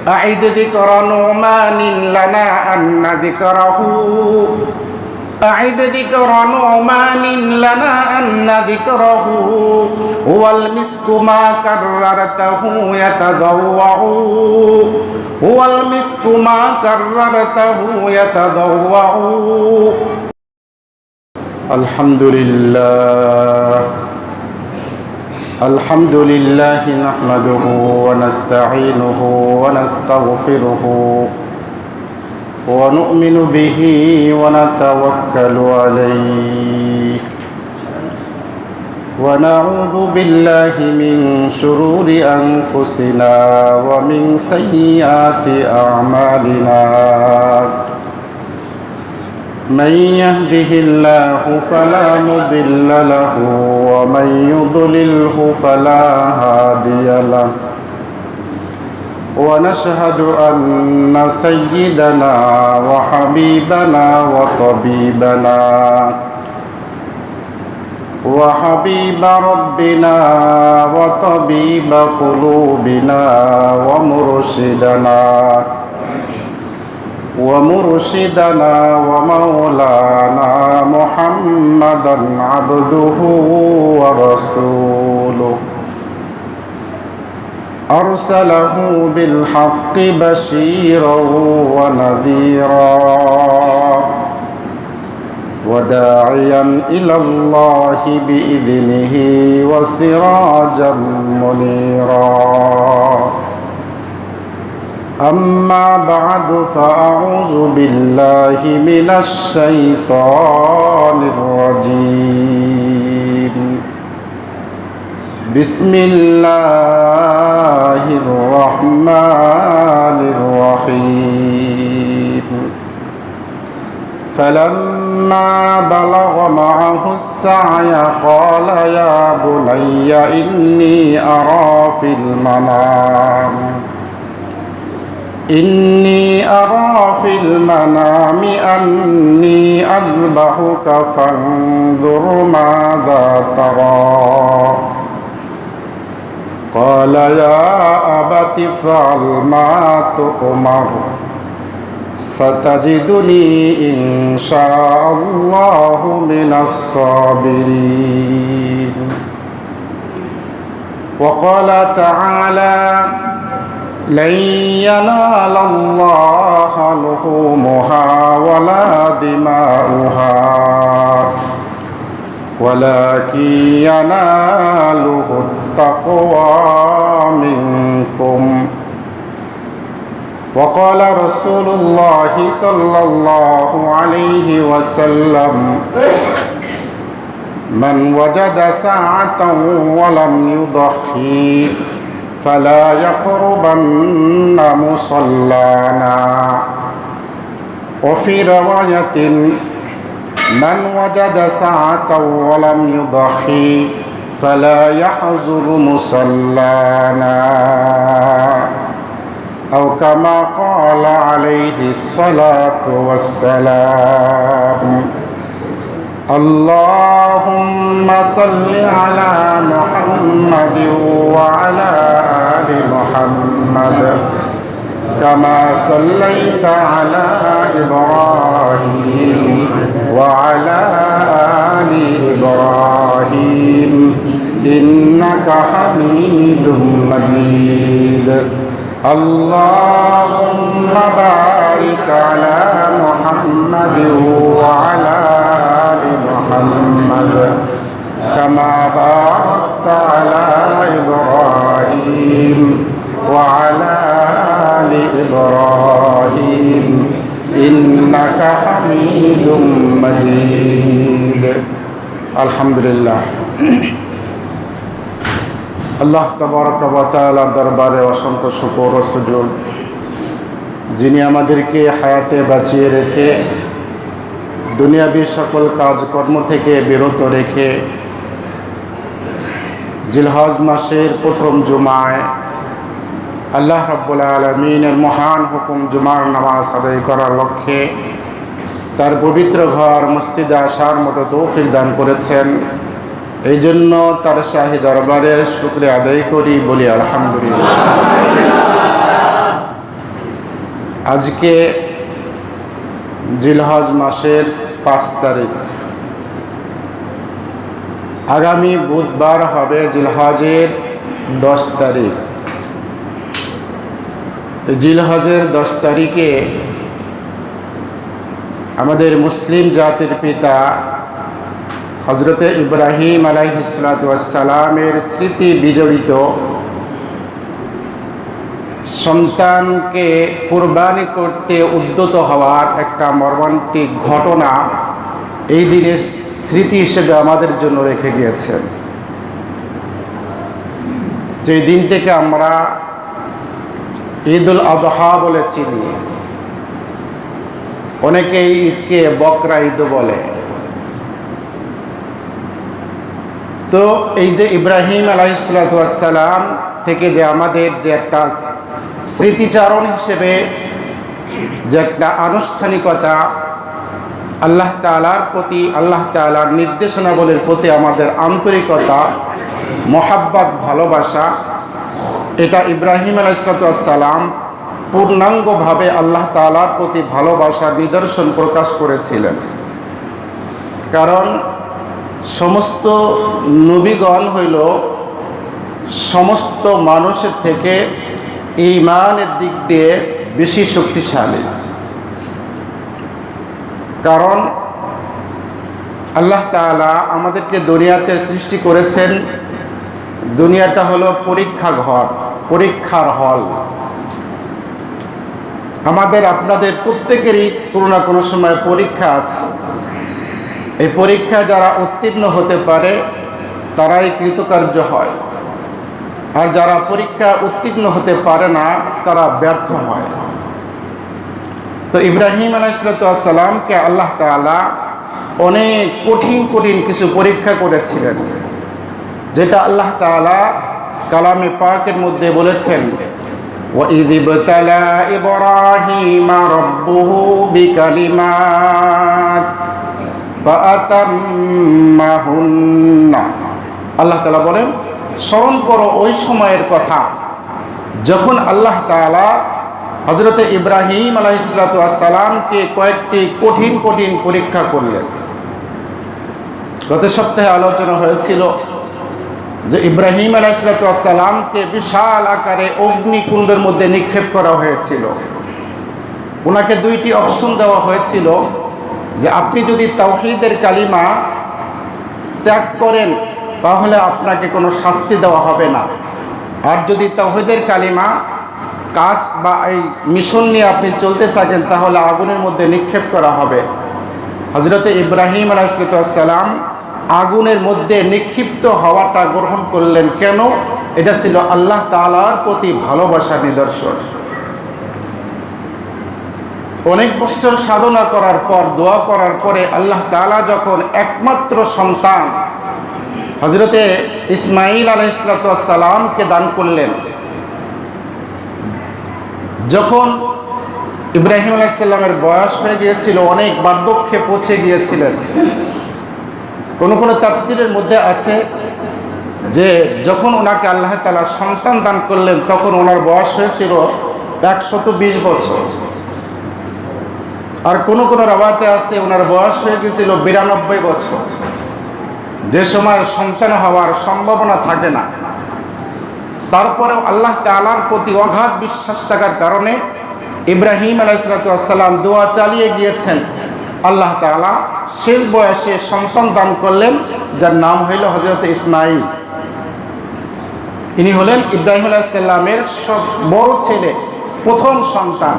أعد ذكر نعمان لنا أن ذكره أعد ذكر نعمان لنا أن ذكره هو المسك ما كررته يتضوع هو المسك ما كررته يتضوع. الحمد لله نحمده ونستعينه ونستغفره ونؤمن به ونتوكل عليه ونعوذ بالله من شرور أنفسنا ومن سيئات أعمالنا. من يهده الله فلا مضل له ومن يضلله فلا هادي له. ونشهد أن سيدنا وحبيبنا وحبيب ربنا وطبيب قلوبنا ومرشدنا ومولانا محمدا عبده ورسوله أرسله بالحق بشيرا ونذيرا وداعيا إلى الله بإذنه وسراجا منيرا. أما بعد فأعوذ بالله من الشيطان الرجيم. بسم الله الرحمن الرحيم. فلما بلغ معه السعي قال يا بني إني أرى في المنام أني أذبحك فانظر ماذا ترى. قال يا أبت افعل ما تؤمر ستجدني إن شاء الله من الصابرين. وقال تعالى لن ينال الله لحومها ولا دماؤها ولكن يناله التقوى منكم. وقال رسول الله صلى الله عليه وسلم من وجد ساعة ولم يضحي فلا يقربن مصلانا. وفي رواية من وجد ساعة ولم يضحي فلا يحضر مصلانا أو كما قال عليه الصلاة والسلام. اللهم صل على محمد وعلى آل محمد كما صليت على إبراهيم وعلى آل إبراهيم إنك حميد مجيد. اللهم بارك على محمد وعلى آل محمد كما باركت على إبراهيم وعلى آل إبراهيم إنك حميد مجيد. الحمد لله. আল্লাহ তাবারক ওয়া তাআলার দরবারে অসংখ্য শুকর ও সুজুদ, যিনি আমাদেরকে হায়াতে বাঁচিয়ে রেখে দুনিয়াবী সকল কাজকর্ম থেকে বিরত রেখে জিলহজ মাসের প্রথম জুমায় আল্লাহ রাব্বুল আলামিনের মহান হুকুম জুমার নামাজ আদায় করার লক্ষ্যে তার পবিত্র ঘর মসজিদে আসার মতো তৌফিক দান করেছেন। এই জন্য তার শাহী দরবারে শুকরিয়া আদায় করি, বলি আলহামদুলিল্লাহ। আজকে জিলহজ মাসের 5 তারিখ। আগামী বুধবার হবে জিলহজের 10 তারিখ। জিলহজের 10 তারিখে আমাদের মুসলিম জাতির পিতা হযরতে ইব্রাহিম আলাইহিসসালামের স্মৃতি বিজড়িত সন্তানকে কুরবানি করতে উদ্যত হওয়ার একটা মর্মান্তিক ঘটনা এই দিনের স্মৃতি হিসেবে আমাদের জন্য রেখে গিয়েছেন। যে দিনটিকে আমরা ঈদুল আযহা বলে চিনি, অনেকেই ঈদকে বকরা ঈদ বলে। তো এই যে ইব্রাহিম আলাইহিসসালাম থেকে যে আমাদের যে একটা স্মৃতিচারণ হিসেবে যে একটা আনুষ্ঠানিকতা, আল্লাহ তাআলার প্রতি, আল্লাহ তাআলার নির্দেশনাবলীর প্রতি আমাদের আন্তরিকতা, মহাব্বত, ভালোবাসা, এটা ইব্রাহিম আলাইহিসসালাম পূর্ণাঙ্গভাবে আল্লাহ তাআলার প্রতি ভালোবাসার নিদর্শন প্রকাশ করেছিলেন। কারণ সমস্ত নবীগণ হইল সমস্ত মানুষের থেকে ঈমানের দিক দিয়ে বেশি শক্তিশালী। কারণ আল্লাহ তাআলা আমাদেরকে দুনিয়াতে সৃষ্টি করেছেন, দুনিয়াটা হলো পরীক্ষা ঘর, পরীক্ষার হল। আমাদের আপনাদের প্রত্যেকেরই কোনো না কোনো সময় পরীক্ষা আছে। এই পরীক্ষা যারা উত্তীর্ণ হতে পারে তারাই কৃতকার্য হয়, আর যারা পরীক্ষা উত্তীর্ণ হতে পারে না তারা ব্যর্থ হয়। তো ইব্রাহিম আলাইহিসসালামকে আল্লাহ তাআলা অনেক কঠিন কঠিন কিছু পরীক্ষা করেছিলেন, যেটা আল্লাহ তাআলা কালামে পাকের মধ্যে বলেছেন, وَإِذِ ابْتَلَى إِبْرَاهِيمَ رَبُّهُ بِكَلِمَاتٍ فَأَتَمَّهُنَّ। আল্লাহ তাআলা বলেন, স্মরণ করো ওই সময়ের কথা যখন আল্লাহ তাআলা হযরতে ইব্রাহিম আলাইহিসসালামকে কয়েকটি কঠিন কঠিন পরীক্ষা করলেন। গত সপ্তাহে আলোচনা হয়েছিল যে ইব্রাহিম আলাইহিসসালামকে বিশাল আকারে অগ্নিকুণ্ডের মধ্যে নিক্ষেপ করা হয়েছিল। ওনাকে 2টি অপশন দেওয়া হয়েছিল যে আপনি যদি তাওহীদের কালিমা ত্যাগ করেন তাহলে আপনাকে কোনো শাস্তি দেওয়া হবে না, আর যদি তাওহীদের কালিমা কাজ বা এই মিশন নিয়ে আপনি চলতে থাকেন তাহলে আগুনের মধ্যে নিক্ষেপ করা হবে। হযরতে ইব্রাহিম আলাইহিসসালাম আগুনের মধ্যে নিক্ষিপ্ত হওয়াটা গ্রহণ করলেন। কেন? এটা ছিল আল্লাহ তাআলার প্রতি ভালোবাসার নিদর্শন। অনেক বছর সাধনা করার পর, দোয়া করার পরে আল্লাহ তাআলা যখন একমাত্র সন্তান হযরতে ইসমাঈল আলাইহিসসালামকে দান করলেন, যখন ইব্রাহিম আলাইহিসসালামের বয়স হয়ে গিয়েছিল, অনেক বার্ধক্যে পৌঁছে গিয়েছিলেন, কোনো কোনো তাফসিরের মধ্যে আছে যে যখন ওনাকে আল্লাহ তাআলা সন্তান দান করলেন তখন ওনার বয়স হয়েছিল 120 বছর, আর কোনো কোনো রাওয়াতে আছে ওনার বয়স হয়ে গিয়েছিল 92 বছর, যে সময় সন্তান হওয়ার সম্ভাবনা থাকে না। তারপরেও আল্লাহ তাআলার প্রতি অগাধ বিশ্বাস থাকার কারণে ইব্রাহিম আলাইহিসসালাম দোয়া চালিয়ে গিয়েছেন। আল্লাহ তাআলা শেষ বয়সে সন্তান দান করলেন, যার নাম হইল হযরত ইসমাঈল। ইনি হলেন ইব্রাহিম আলাইহিসসালামের সব বড় ছেলে, প্রথম সন্তান।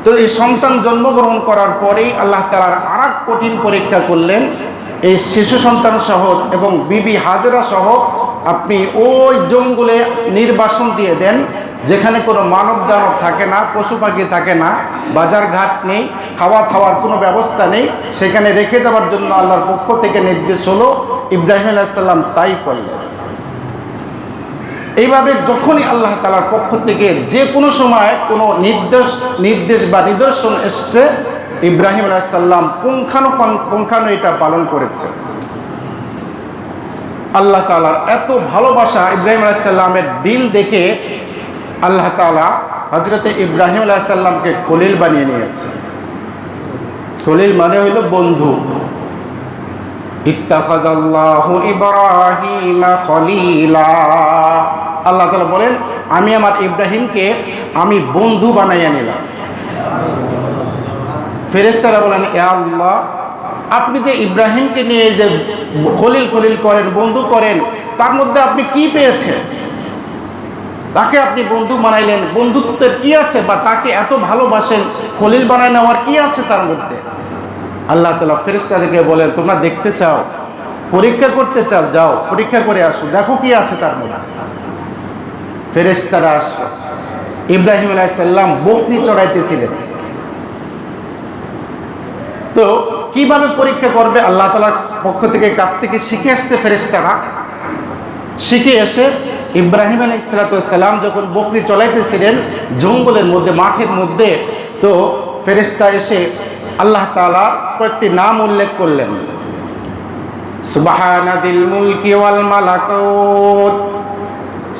তো এই সন্তান জন্মগ্রহণ করার পরেই আল্লাহ তাআলার আরেক কঠিন পরীক্ষা করলেন। এই শিশু সন্তান সহ এবং বিবি হাজেরা সহ আপনি ওই জঙ্গলে নির্বাসন দিয়ে দেন, যেখানে কোনো মানব দানব থাকে না, পশু পাখি থাকে না, বাজার ঘাট নেই, খাওয়া খাওয়ার কোনো ব্যবস্থা নেই, সেখানে রেখে যাওয়ার জন্য আল্লাহর পক্ষ থেকে নির্দেশ হলো। ইব্রাহিম আলাইহিস সালাম তাই করলেন। এইভাবে যখনই আল্লাহ তাআলার পক্ষ থেকে যে কোনো সময় কোনো নির্দেশ বা নিদর্শন এসছে, ইব্রাহিম আলাইহিস সালাম পুঙ্খানু এটা পালন করেছে। আল্লাহ তাআলার এত ভালোবাসা ইব্রাহিম আলাইহিস সালামের দিল দেখে আল্লাহ তাআলা হযরত ইব্রাহিম আলাইহিস সালামকে খলিল বানিয়ে নিয়েছেন। খলিল মানে হইল বন্ধু। ইত্তাখাযাল্লাহু ইব্রাহিমা খলিলা, আল্লাহ তাআলা বলেন আমি আমার ইব্রাহিমকে আমি বন্ধু বানাইয়া নিলাম। ফেরেশতারা বলেন ইয়া আল্লাহ, আপনি যে ইব্রাহিমকে নিয়ে যে খলিল খলিল করেন, বন্ধু করেন, তার মধ্যে আপনি কি পেয়েছেন? তাকে আপনি বন্ধু বানাইলেন, বন্ধুত্বের কি আছে, বা তাকে এত ভালোবাসেন, খলিল বানায় নেওয়ার কি আছে তার মধ্যে? আল্লাহ তাআলা ফেরেশতাদেরকে বলেন তোমরা দেখতে চাও, পরীক্ষা করতে চাও, যাও পরীক্ষা করে আসো, দেখো কি আছে তার মধ্যে। ফেরেশতারা আসলো, ইব্রাহিম আলাইহিস সালাম বকরি চড়াইতেছিলেন। তো কিভাবে পরীক্ষা করবে আল্লাহ তাআলার পক্ষ থেকে, কাছ থেকে শিখে আসছে ফেরেশতারা। শিখে এসে ইব্রাহিম আলাইহিস সালাম যখন বকরি চলাইতেছিলেন জঙ্গলের মধ্যে, মাঠের মধ্যে, তো ফেরেশতা এসে আল্লাহ তাআলা কয়েকটি নাম উল্লেখ করলেন। সুবহানাদিল মুলকি ওয়াল মালাকুত,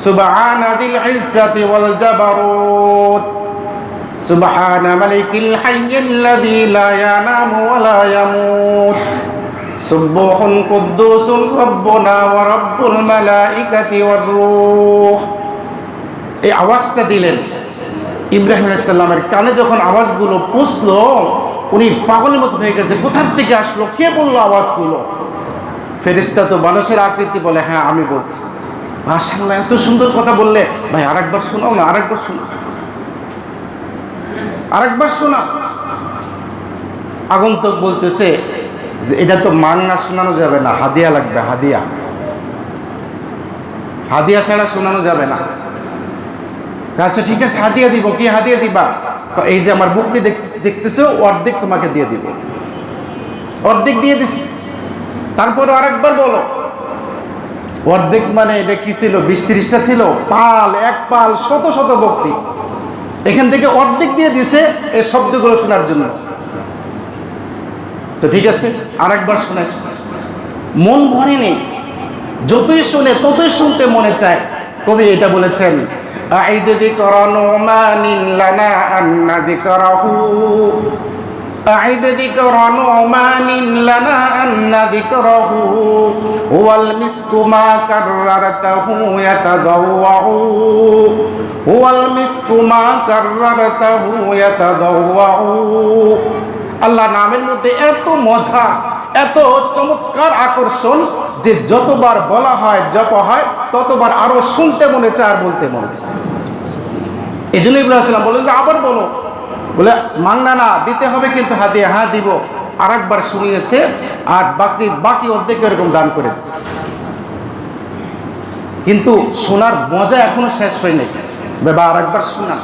সুবহানাদিল ইজ্জাতি ওয়াল জাবারুত, সুবহানা মালিকিল হাইয়্যিল্লাযী লা ইয়ানামু ওয়া লা ইয়ামুত, সুবহুন কুদ্দুসুর রাব্বুনা ওয়া রাব্বুল মালাইকাতি ওয়ার রূহ। এই আওয়াজটা দিলেন ইব্রাহিম আলাইহিস সালামের কানে। যখন আওয়াজগুলো পৌঁছলো উনি পাগলের মতো হয়ে গেছে, কোথার থেকে আসলো, কে বললো আওয়াজগুলো? ফেরেশতা তো মানুষের আকৃতি, বলে হ্যাঁ আমি বলছি। মাশাআল্লাহ, এত সুন্দর কথা বললে, ভাই আরেকবার শোনাও না, আরেকবার শোনাও, আরেকবার শোনাও। আগন্তুক বলতেছে যে এটা তো মাংনা শোনানো যাবে না, হাদিয়া লাগবে, হাদিয়া, হাদিয়া ছাড়া শোনানো যাবে না। আচ্ছা ঠিক আছে, হাদিয়া দিব। কি হাদিয়া দিবা? এই যে আমার বুককে দেখতেছো, অর্ধেক তোমাকে দিয়ে দিব। অর্ধেক দিয়ে দিস। তারপরে আরেকবার বলো। অর্ধেক মানে এটা কি ছিল? 20-30টা ছিল পাল, এক পাল, শত শত বকরি। এখান থেকে অর্ধেক দিয়ে দিছে এই শব্দগুলো শোনার জন্য। তো ঠিক আছে, আরেকবার শোনাইছে, মন ভরে নেই, যতই শুনে ততই শুনতে মনে চায়। কবি এটা বলেছেন, আইদ যিকরা নুমানিন লানা আন্না যিকরাহু, আইদ যিকরা নুমানিন লানা আন্না যিকরাহু, ওয়াল মিসকু মা কাররাতাহু ইয়াতাদাওয়াউ, ওয়াল মিসকু মা কাররাতাহু ইয়াতাদাওয়াউ। আল্লাহ নামের মধ্যে এত মজা, এত চমৎকার আকর্ষণ যে যতবার বলা হয়, জপ হয়, ততবার আরো শুনতে মনে চায় আর বলতে মনে চায়। এই জন্য ইব্রাহিম সালাম বললেন যে আবার বলো। বলে মাংনা না, দিতে হবে কিন্তু হাদিয়া। হ্যাঁ দিব। আরেকবার শুনিয়েছে, আর বাকি অর্ধেক এরকম দান করে দিচ্ছে। কিন্তু শোনার মজা এখনো শেষ হয়নি। বাবা আরেকবার শোনা,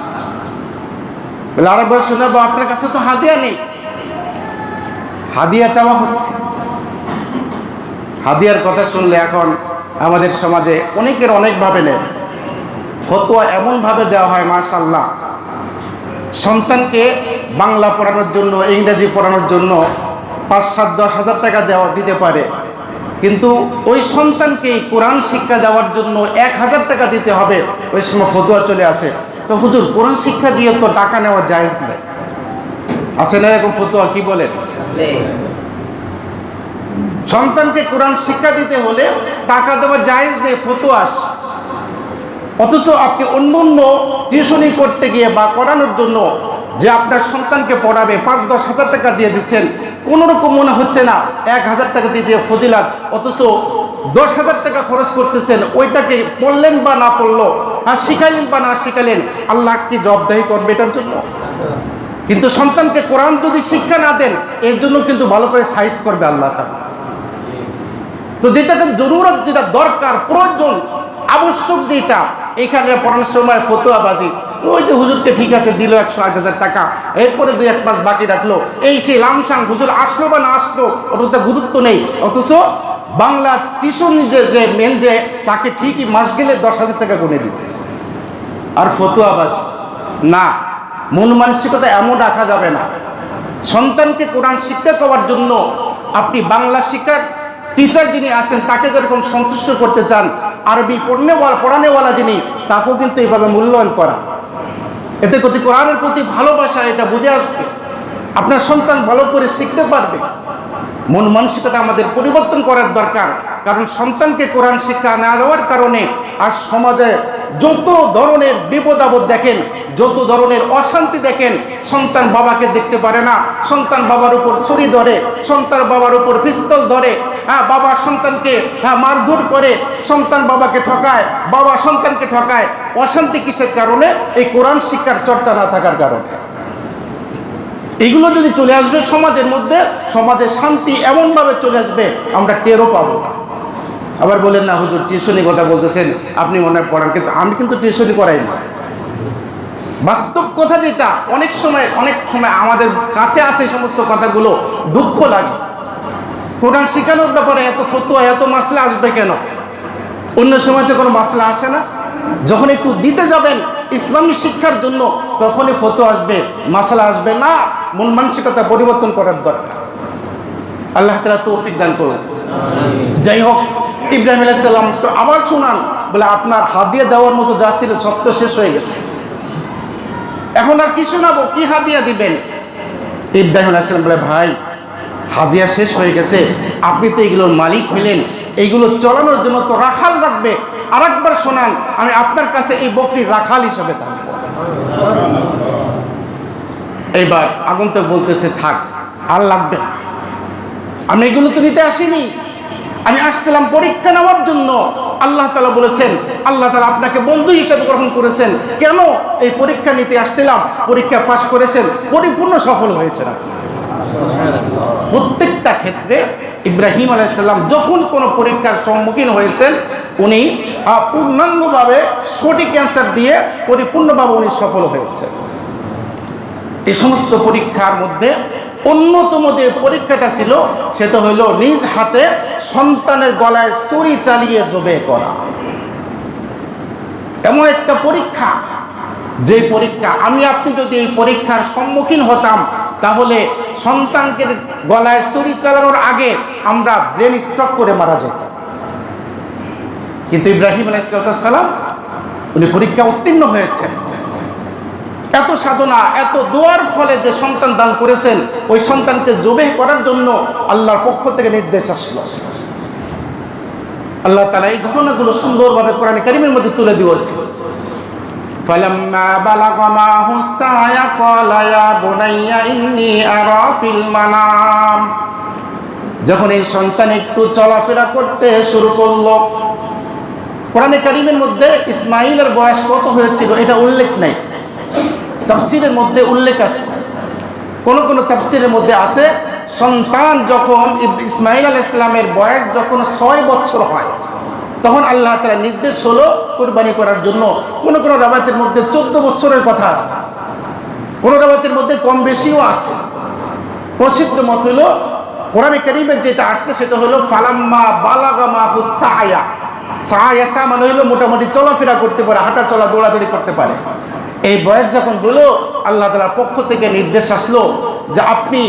বলে আরেকবার শোনাবো, আপনার কাছে তো হাদিয়া নেই। হাদিয়া চাওয়া হচ্ছে। হাদিয়ার কথা শুনলে এখন আমাদের সমাজে অনেকের অনেকভাবে নেয়। ফতোয়া এমনভাবে দেওয়া হয়, মাশাআল্লাহ, সন্তানকে বাংলা পড়ানোর জন্য, ইংরেজি পড়ানোর জন্য 5-7-10 হাজার টাকা দিতে পারে, কিন্তু ওই সন্তানকে কোরআন শিক্ষা দেওয়ার জন্য 1000 টাকা দিতে হবে। ওই সময় ফতোয়া চলে আসে, তো হুজুর কোরআন শিক্ষা দিয়ে তো টাকা নেওয়া জায়েজ নয়। আছে না এরকম ফতোয়া? কি বলেন? সন্তানকে কোরআন শিক্ষা দিতে হলে টাকা দেওয়া জায়েজ নেই, ফতোয়া। অথচ আপনি অন্য অন্য টিউশনি করতে গিয়ে বা করানোর জন্য যে আপনার সন্তানকে পড়াবে 5-10 হাজার টাকা দিয়ে দিচ্ছেন, কোনোরকম মনে হচ্ছে না 1000 টাকা দিয়ে ফজিলাত। অথচ 10,000 টাকা খরচ করতেছেন, ওইটাকে পড়লেন বা না পড়লো, আর শিখাইলেন বা না শিখাইলেন, আল্লাহ কি জবাবদাহি করবে এটার জন্য? কিন্তু সন্তানকে কোরআন যদি শিক্ষা না দেন, এর জন্য কিন্তু ভালো করে সাইজ করবে আল্লাহ তাআলা। তো যেটাকে জরুরত, যেটা দরকার, প্রয়োজন, আবশ্যক, যেটা এখানে পড়ানোর সময় ফতোয়াবাজি, ওই যে হুজুরকে ঠিক আছে দিল 100-1000 টাকা, এরপরে 2-1 মাস বাকি রাখলো, এই সেই লামসাং, হুজুর আসলো বা না আসলো ওটা গুরুত্ব নেই। অথচ বাংলা টিউশন যে মেন, যে তাকে ঠিকই মাস গেলে 10,000 টাকা গুনে দিচ্ছে। আর ফতোয়াবাজি না, মন মানসিকতা এমন রাখা যাবে না। সন্তানকে কোরআন শিক্ষা করার জন্য আপনি বাংলা শিক্ষার টিচার যিনি আছেন তাকে যেরকম সন্তুষ্ট করতে চান, আরবি পড়ানেওয়ালা যিনি, তাকেও কিন্তু এইভাবে মূল্যায়ন করা। এতে করে কোরআনের প্রতি ভালোবাসা এটা বুঝে আসবে, আপনার সন্তান ভালো করে শিখতে পারবে। মন মানসিকতা আমাদের পরিবর্তন করার দরকার, কারণ সন্তানকে কোরআন শিক্ষা না দেওয়ার কারণে আর সমাজে যত ধরনের বিপদ আপদ দেখেন, যত ধরনের অশান্তি দেখেন। সন্তান বাবাকে দেখতে পারে না, সন্তান বাবার উপর ছুরি ধরে, সন্তান বাবার উপর পিস্তল ধরে, বাবা সন্তানকে মারধর করে, সন্তান বাবাকে ঠকায়, বাবা সন্তানকে ঠকায়। অশান্তি কিসের কারণে? এই কোরআন শিক্ষার চর্চা না থাকার কারণে। এগুলো যদি চলে আসবে সমাজের মধ্যে, সমাজে শান্তি এমনভাবে চলে আসবে আমরা টেরও পাবো না। আবার বলেন না হুজুর টিউশনি কথা বলতেছেন, আপনি মনে হয় পড়ান, কিন্তু আমি কিন্তু টিউশনি করাই না। বাস্তব কথা যেটা, অনেক সময় আমাদের কাছে আছে এই সমস্ত কথাগুলো, দুঃখ লাগে। কোরআন শিখানোর ব্যাপারে এত ফতোয়া, এত মাসলা আসবে কেন? অন্য সময় তো কোনো মাসলা আসে না। যখন একটু দিতে যাবেন ইসলামী শিক্ষার জন্য, তখনই ফতোয়া আসবে, মাসলা আসবে না। মন মানসিকতা পরিবর্তন করার দরকার। আল্লাহ তাআলা তৌফিক দান করুন। যাই হোক, ইব্রাহিম আলাইহিস সালাম তো আবার শোনান, বলে আপনার হাদিয়া দেওয়ার মতো যা ছিল সব তো শেষ হয়ে গেছে, এখন আর কি শোনাবো, কি হাদিয়া দিবেন? ইব্রাহিম আলাইহিস সালাম বলে, ভাই হাদিয়া শেষ হয়ে গেছে, আপনি তো এগুলোর মালিক হইলেন, এইগুলো চলানোর জন্য তো রাখাল রাখবে। আর একবার শোনান, আমি আপনার কাছে এই বকরির রাখাল হিসাবে থাকবো। এইবার আগন্তুক বলতেছে, থাক আর লাগবে না, আমি এগুলো তো নিতে আসিনি, আমি আসছিলাম পরীক্ষা নেওয়ার জন্য। আল্লাহ তাআলা বলেছেন, আল্লাহ তাআলা আপনাকে বন্ধু হিসেবে গ্রহণ করেছেন। কেন? এই পরীক্ষা নিতে আসছিলাম, পরীক্ষা পাশ করেছেন, পরিপূর্ণ সফল হয়েছে না। প্রত্যেকটা ক্ষেত্রে ইব্রাহিম আলাইহিস সালাম যখন কোনো পরীক্ষার সম্মুখীন হয়েছেন, উনি পূর্ণাঙ্গভাবে সঠিক অ্যান্সার দিয়ে পরিপূর্ণভাবে উনি সফল হয়েছেন। এই সমস্ত পরীক্ষার মধ্যে অন্যতম যে পরীক্ষাটা ছিল, সেটা হলো নিজ হাতে সন্তানের গলায় ছুরি চালিয়ে জবে করা। এমন একটা পরীক্ষা, যে পরীক্ষা আমি আপনি যদি এই পরীক্ষার সম্মুখীন হতাম, তাহলে সন্তানকে গলায় ছুরি চালানোর আগে আমরা ব্রেন স্ট্রোক করে মারা যেতাম। কিন্তু ইব্রাহিম আলাইহিস সালাম উনি পরীক্ষা উত্তীর্ণ হয়েছেন। এত সাধনা, এত দোয়ার ফলে যে সন্তান দান করেছেন, ওই সন্তানকে জবেহ করার জন্য আল্লাহর পক্ষ থেকে নির্দেশ আসলো। আল্লাহ তাআলা এই ঘটনাগুলো সুন্দরভাবে কোরআনে কারীমের মধ্যে তুলে দিয়েছে। ফালাম্মা বালাগা মাহু সায়া ক্বালা ইয়া বুনাইয়া ইন্নী আরা ফিল মানাম। যখন এই সন্তান একটু চলাফেরা করতে শুরু করলো, কোরআনে কারীমের মধ্যে ইসমাঈলের বয়স কত হয়েছিল এটা উল্লেখ নাই, তাফসীরের মধ্যে উল্লেখ আছে। কোন তাফসীরের মধ্যে আছে, সন্তান যখন ইসমাঈল আলাইহিস সালামের বয়স যখন 6 বছর হয়, তখন আল্লাহ তাআলা নির্দেশ হলো কুরবানি করার জন্য। কোন রাবাতের মধ্যে 14 বছরের কথা আছে, কোন রাবাতের মধ্যে কম বেশিও আছে। প্রসিদ্ধ মত হলো কোরআনে কারীমের যেটা আসছে সেটা হলো ফালাম্মা বালাগা মাহু সায়া। সায়া মানে হলো মোটামুটি চলাফেরা করতে পারে, হাঁটা চলা দৌড়াদৌড়ি করতে পারে। এই বয়স যখন হলো, আল্লাহ তাআলার পক্ষ থেকে নির্দেশ আসলো যে আপনি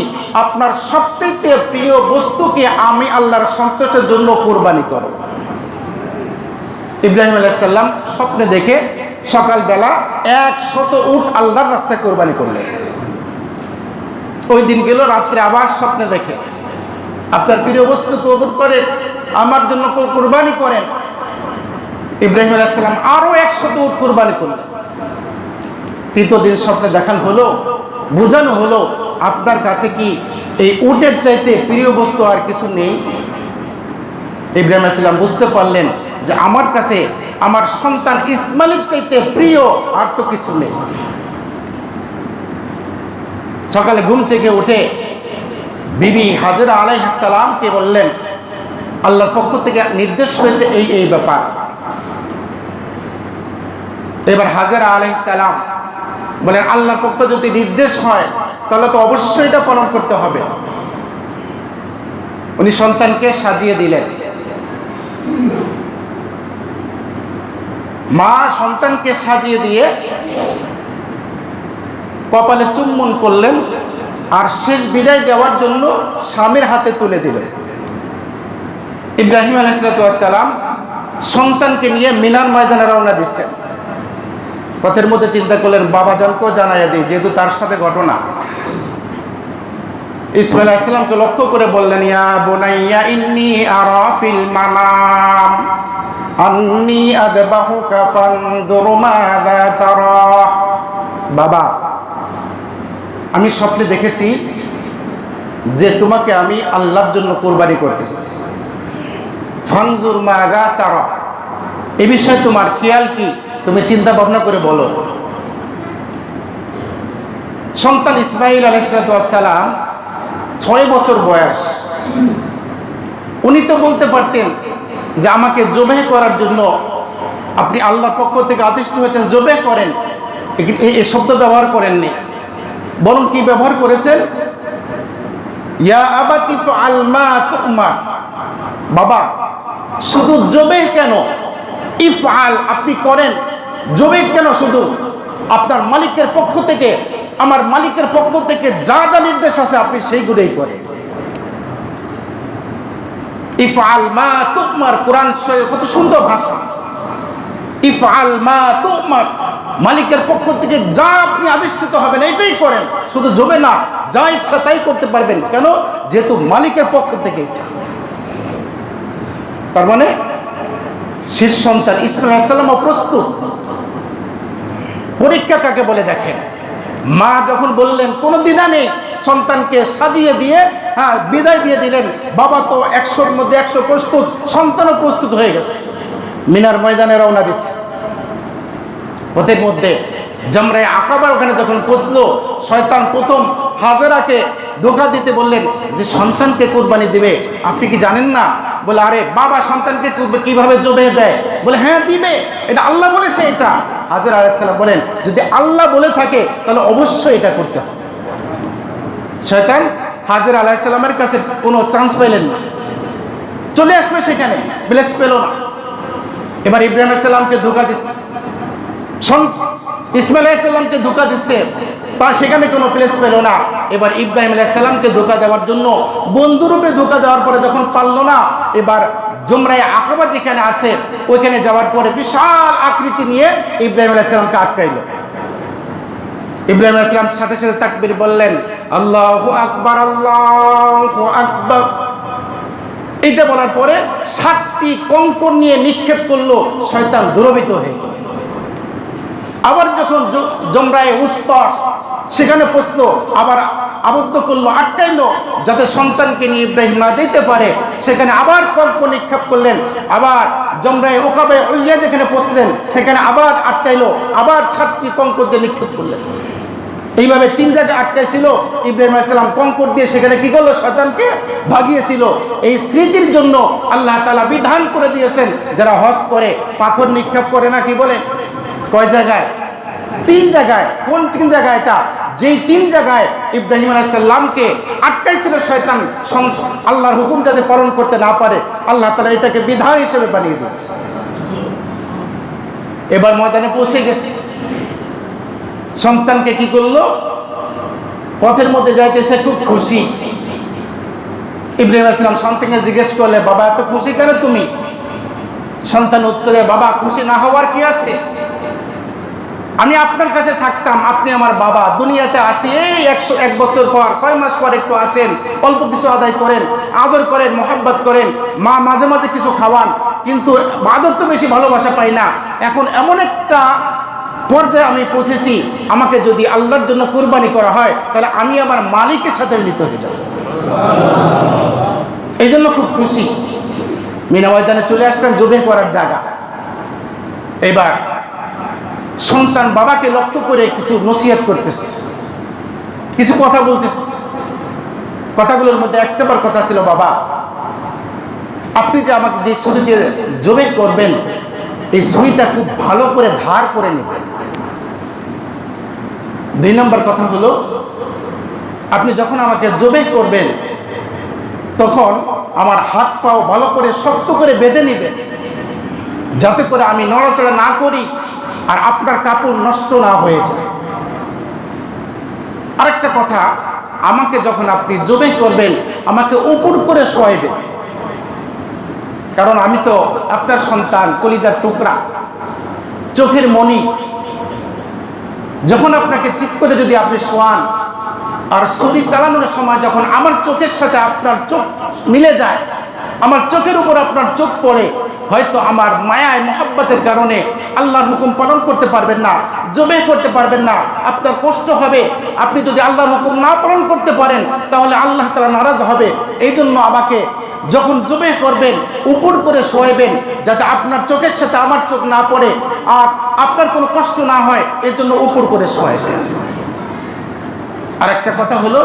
আপনার সবচেয়ে প্রিয় বস্তুকে আমি আল্লাহর সন্তুষ্টির জন্য কুরবানি করো। ইব্রাহিম আলাইহিস সালাম স্বপ্নে দেখে সকালবেলা 100 উট আল্লাহর রাস্তায় কুরবানি করলেন। ওই দিন গেল, রাত্রে আবার স্বপ্নে দেখে আপনার প্রিয় বস্তু কবুল করে আমার জন্য কুরবানি করেন। ইব্রাহিম আলাইহিস সালাম আরো 100 উট কুরবানি করলেন। তৃতীয় দিন স্বপ্নে দেখানো হলো, বোঝানো হলো আপনার কাছে কি এই উটের চাইতে প্রিয় বস্তু আর কিছু নেই? ইব্রাহিম আলাইহিস সালাম বুঝতে পারলেন যে আমার কাছে আমার সন্তান ইসমাইলের চাইতে প্রিয় আর তো কিছু নেই। সকালে ঘুম থেকে উঠে বিবি হাজেরা আলাইহিস সালামকে বললেন, আল্লাহর পক্ষ থেকে নির্দেশ হয়েছে এই ব্যাপার। এবার হাজেরা আলাইহিস সালাম বলেন, আল্লাহর পক্ষ যদি নির্দেশ হয় তাহলে তো অবশ্যই এটা পালন করতে হবে। উনি সন্তানকে সাজিয়ে দিলেন। মা সন্তানকে সাজিয়ে দিয়ে কপালে চুম্বন করলেন, আর শেষ বিদায় দেওয়ার জন্য স্বামীর হাতে তুলে দিলেন। ইব্রাহিম আলাইহিস সালাম সন্তানকে নিয়ে মিনার ময়দানে রওনা দিচ্ছেন। পথের মধ্যে চিন্তা করলেন বাবাজানকেও জানাইয়া দিই, যেহেতু তার সাথে ঘটনা। ইসমাঈল আলাইহিস সালামকে লক্ষ্য করে বললেন, ইয়া বুনাইয়া ইন্নী আরা ফিল মানাম আন্নী আযবাহুকা ফানজুর মাযা তারা। বাবা, আমি স্বপ্নে দেখেছি যে তোমাকে আমি আল্লাহর জন্য কুরবানি করতেছি। ফানজুর মাযা তারা, এই বিষয়ে তোমার খেয়াল কি, তুমি চিন্তা ভাবনা করে বলো। সন্তান ইসমাঈল আলাইহিস সালাম 6 বছর বয়স। উনি তো বলতে পারতেন যে আমাকে জবেহ করার জন্য আপনি আল্লাহর পক্ষ থেকে আদিষ্ট হয়েছেন, জবেহ করেন, এই শব্দ ব্যবহার করেননি, বরং কি ব্যবহার করেছেন, ইয়া আবাতি ফাআল মা তুমার। বাবা, শুধু জবেহ কেন, ইফআল, আপনি করেন। জবেহ কেন শুধু, আপনার মালিকের পক্ষ থেকে, আমার মালিকের পক্ষ থেকে যা যা নির্দেশ আসে আপনি সেইগুলোই করেন। ইফআল মা তুমার, কোরআন শরীফের কত সুন্দর ভাষা। ইফআল মা তুমার, মালিকের পক্ষ থেকে যা আপনি আদিষ্টিত হবেন এটাই করেন, শুধু জবে না, যা ইচ্ছা তাই করতে পারবেন। কেন? যেহেতু মালিকের পক্ষ থেকে এটা। তার মানে শেষ সন্তান ইসমাঈল আলাইহিস সালাম প্রস্তুত। পরীক্ষা কাকে বলে দেখেন, মা যখন বললেন কোনো দ্বিধা নেই, সন্তানকে সাজিয়ে দিয়ে বিদায় দিয়ে দিলেন। বাবা তো 100-র মধ্যে 100 প্রস্তুত, সন্তানও প্রস্তুত হয়ে গেছে, মিনার ময়দানে রওনা দিচ্ছে। পথের মধ্যে জামরায়ে আকাবা ওখানে যখন পৌঁছলো, শয়তান প্রথম হাজেরাকে ধোঁকা দিতে বললেন যে সন্তানকে কুরবানি দিবে, আপনি কি জানেন না? বলে আরে বাবা, সন্তানকে কিভাবে জবেহ দেয়? বলে হ্যাঁ দিবে, এটা আল্লাহ বলেছে। এটা হাজেরা আলাইহিস সালাম বলেন যদি আল্লাহ বলে থাকে তাহলে অবশ্যই এটা করতে হবে। শয়তান হাজেরা আলাইহিস সালামের কাছে কোনো চান্স পেলেন না, চলে আসবে সেখানে, প্লেস পেল না। এবার ইব্রাহিম আলাইহিস সালামকে ধোঁকা দিচ্ছে, ইসমাঈল আলাইহিস সালামকে ধোঁকা দিচ্ছে, তা সেখানে কোনো প্লেস পেল না। এবার ইব্রাহিম আলাইহিস সালামকে ধোঁকা দেওয়ার জন্য বন্ধুরূপে ধোঁকা দেওয়ার পরে যখন পারল না, এবার জামরায়ে আকাবা যেখানে আছে ওইখানে যাওয়ার পরে বিশাল আকৃতি নিয়ে ইব্রাহিম আলাইহিস সালামকে আটকাইল। ইব্রাহিম আলাইহিস সালাম সাথে সাথে তাকবীর বললেন, আল্লাহু আকবার, আল্লাহু আকবার। এটা বলার পরে 7টি কঙ্কর নিয়ে নিক্ষেপ করলো, শয়তান দুরবিত হয়ে গেল। আবার যখন জামরায়ে উসতা সেখানে পৌঁছলো, আবার আবদ্ধ করলো, আটকাইলো, যাতে সন্তানকে নিয়ে ইব্রাহিম না যেতে পারে। সেখানে আবার কঙ্কর নিক্ষেপ করলেন। আবার জামরায়ে উকাবা উলিয়া যেখানে পৌঁছলেন সেখানে আবার আটকাইলো, আবার 7টি কঙ্কর দিয়ে নিক্ষেপ করলেন। এইভাবে 3 জায়গায় আটকাইছিল। ইব্রাহিম আলাইহিস সালাম কঙ্কর দিয়ে সেখানে কি করলো, শয়তানকে ভাগিয়েছিল। এই স্মৃতির জন্য আল্লাহ তাআলা বিধান করে দিয়েছেন, যারা হজ করে পাথর নিক্ষেপ করে না, কি বলে, কয় জায়গায়? 3 জায়গায়। কোন 3 জায়গায়? এটা যেই 3 জায়গায় ইব্রাহিম আলাইহিস সালামকে আটকাইছিল শয়তান, আল্লাহর হুকুম যাতে পালন করতে না পারে, আল্লাহ তাআলা এটাকে বিধান হিসেবে বানিয়ে দিয়েছে। এবার ময়দানে পৌঁছে গেছে। সন্তানকে কি করলো, পথের মধ্যে যাইতেছে, খুব খুশি। ইব্রাহিম আলাইহিস সালাম সন্তানকে জিজ্ঞেস করলে, বাবা এত খুশি কেন তুমি? সন্তান উত্তরে, বাবা খুশি না হওয়ার কি আছে, আমি আপনার কাছে থাকতাম, আপনি আমার বাবা, দুনিয়াতে আসি এই 101 বছর পর 6 মাস পর একটু আসেন, অল্প কিছু আদায় করেন, আদর করেন, মোহাব্বত করেন, মা মাঝে মাঝে কিছু খাওয়ান, কিন্তু আদর তো বেশি ভালোবাসা পাই না। এখন এমন একটা পর্যায়ে আমি পৌঁছেছি, আমাকে যদি আল্লাহর জন্য কুরবানি করা হয় তাহলে আমি আমার মালিকের সাথে মিলিত হয়ে যাব। এই জন্য খুব খুশি। মিনা ময়দানে চলে আসতেন, জবেহ করার জায়গা। এবার সন্তান বাবাকে লক্ষ্য করে কিছু নসিহত করতেছে, কিছু কথা বলতেছে। কথাগুলোর মধ্যে একটাবার কথা ছিল, বাবা আপনি যে আমাকে যে ছুরি দিয়ে জবেহ করবেন, এই ছুরিটা খুব ভালো করে ধার করে নেবেন। 2 নম্বর কথা হলো, আপনি যখন আমাকে জবেহ করবেন তখন আমার হাত পাও ভালো করে শক্ত করে বেঁধে নেবেন, যাতে করে আমি নড়াচড়া না করি আর আপনার কাপড় নষ্ট না হয়ে যায়। আরেকটা কথা, আমাকে যখন আপনি জবেহ করবেন আমাকে উপর করে শোয়াইবেন, কারণ আমি তো আপনার সন্তান, কলিজার টুকরা, চোখের মণি। যখন আপনাকে চিৎ করে যদি আপনি শোয়ান, আর ছুরি চালানোর সময় যখন আমার চোখের সাথে আপনার চোখ মিলে যায়, আমার চোখের উপর আপনার চোখ পড়ে, হয়তো আমার মায়ায় মোহাব্বতের কারণে আল্লাহর হুকুম পালন করতে পারবেন না, জবে করতে পারবেন না, আপনার কষ্ট হবে। আপনি যদি আল্লাহর হুকুম না পালন করতে পারেন তাহলে আল্লাহ তাআলা নারাজ হবে। এই জন্য আমাকে যখন জবে করবেন উপর করে শোয়াবেন, যাতে আপনার চোখের সাথে আমার চোখ না পড়ে আর আপনার কোনো কষ্ট না হয়, এর জন্য উপর করে শোয়াবেন। আর একটা কথা হলো,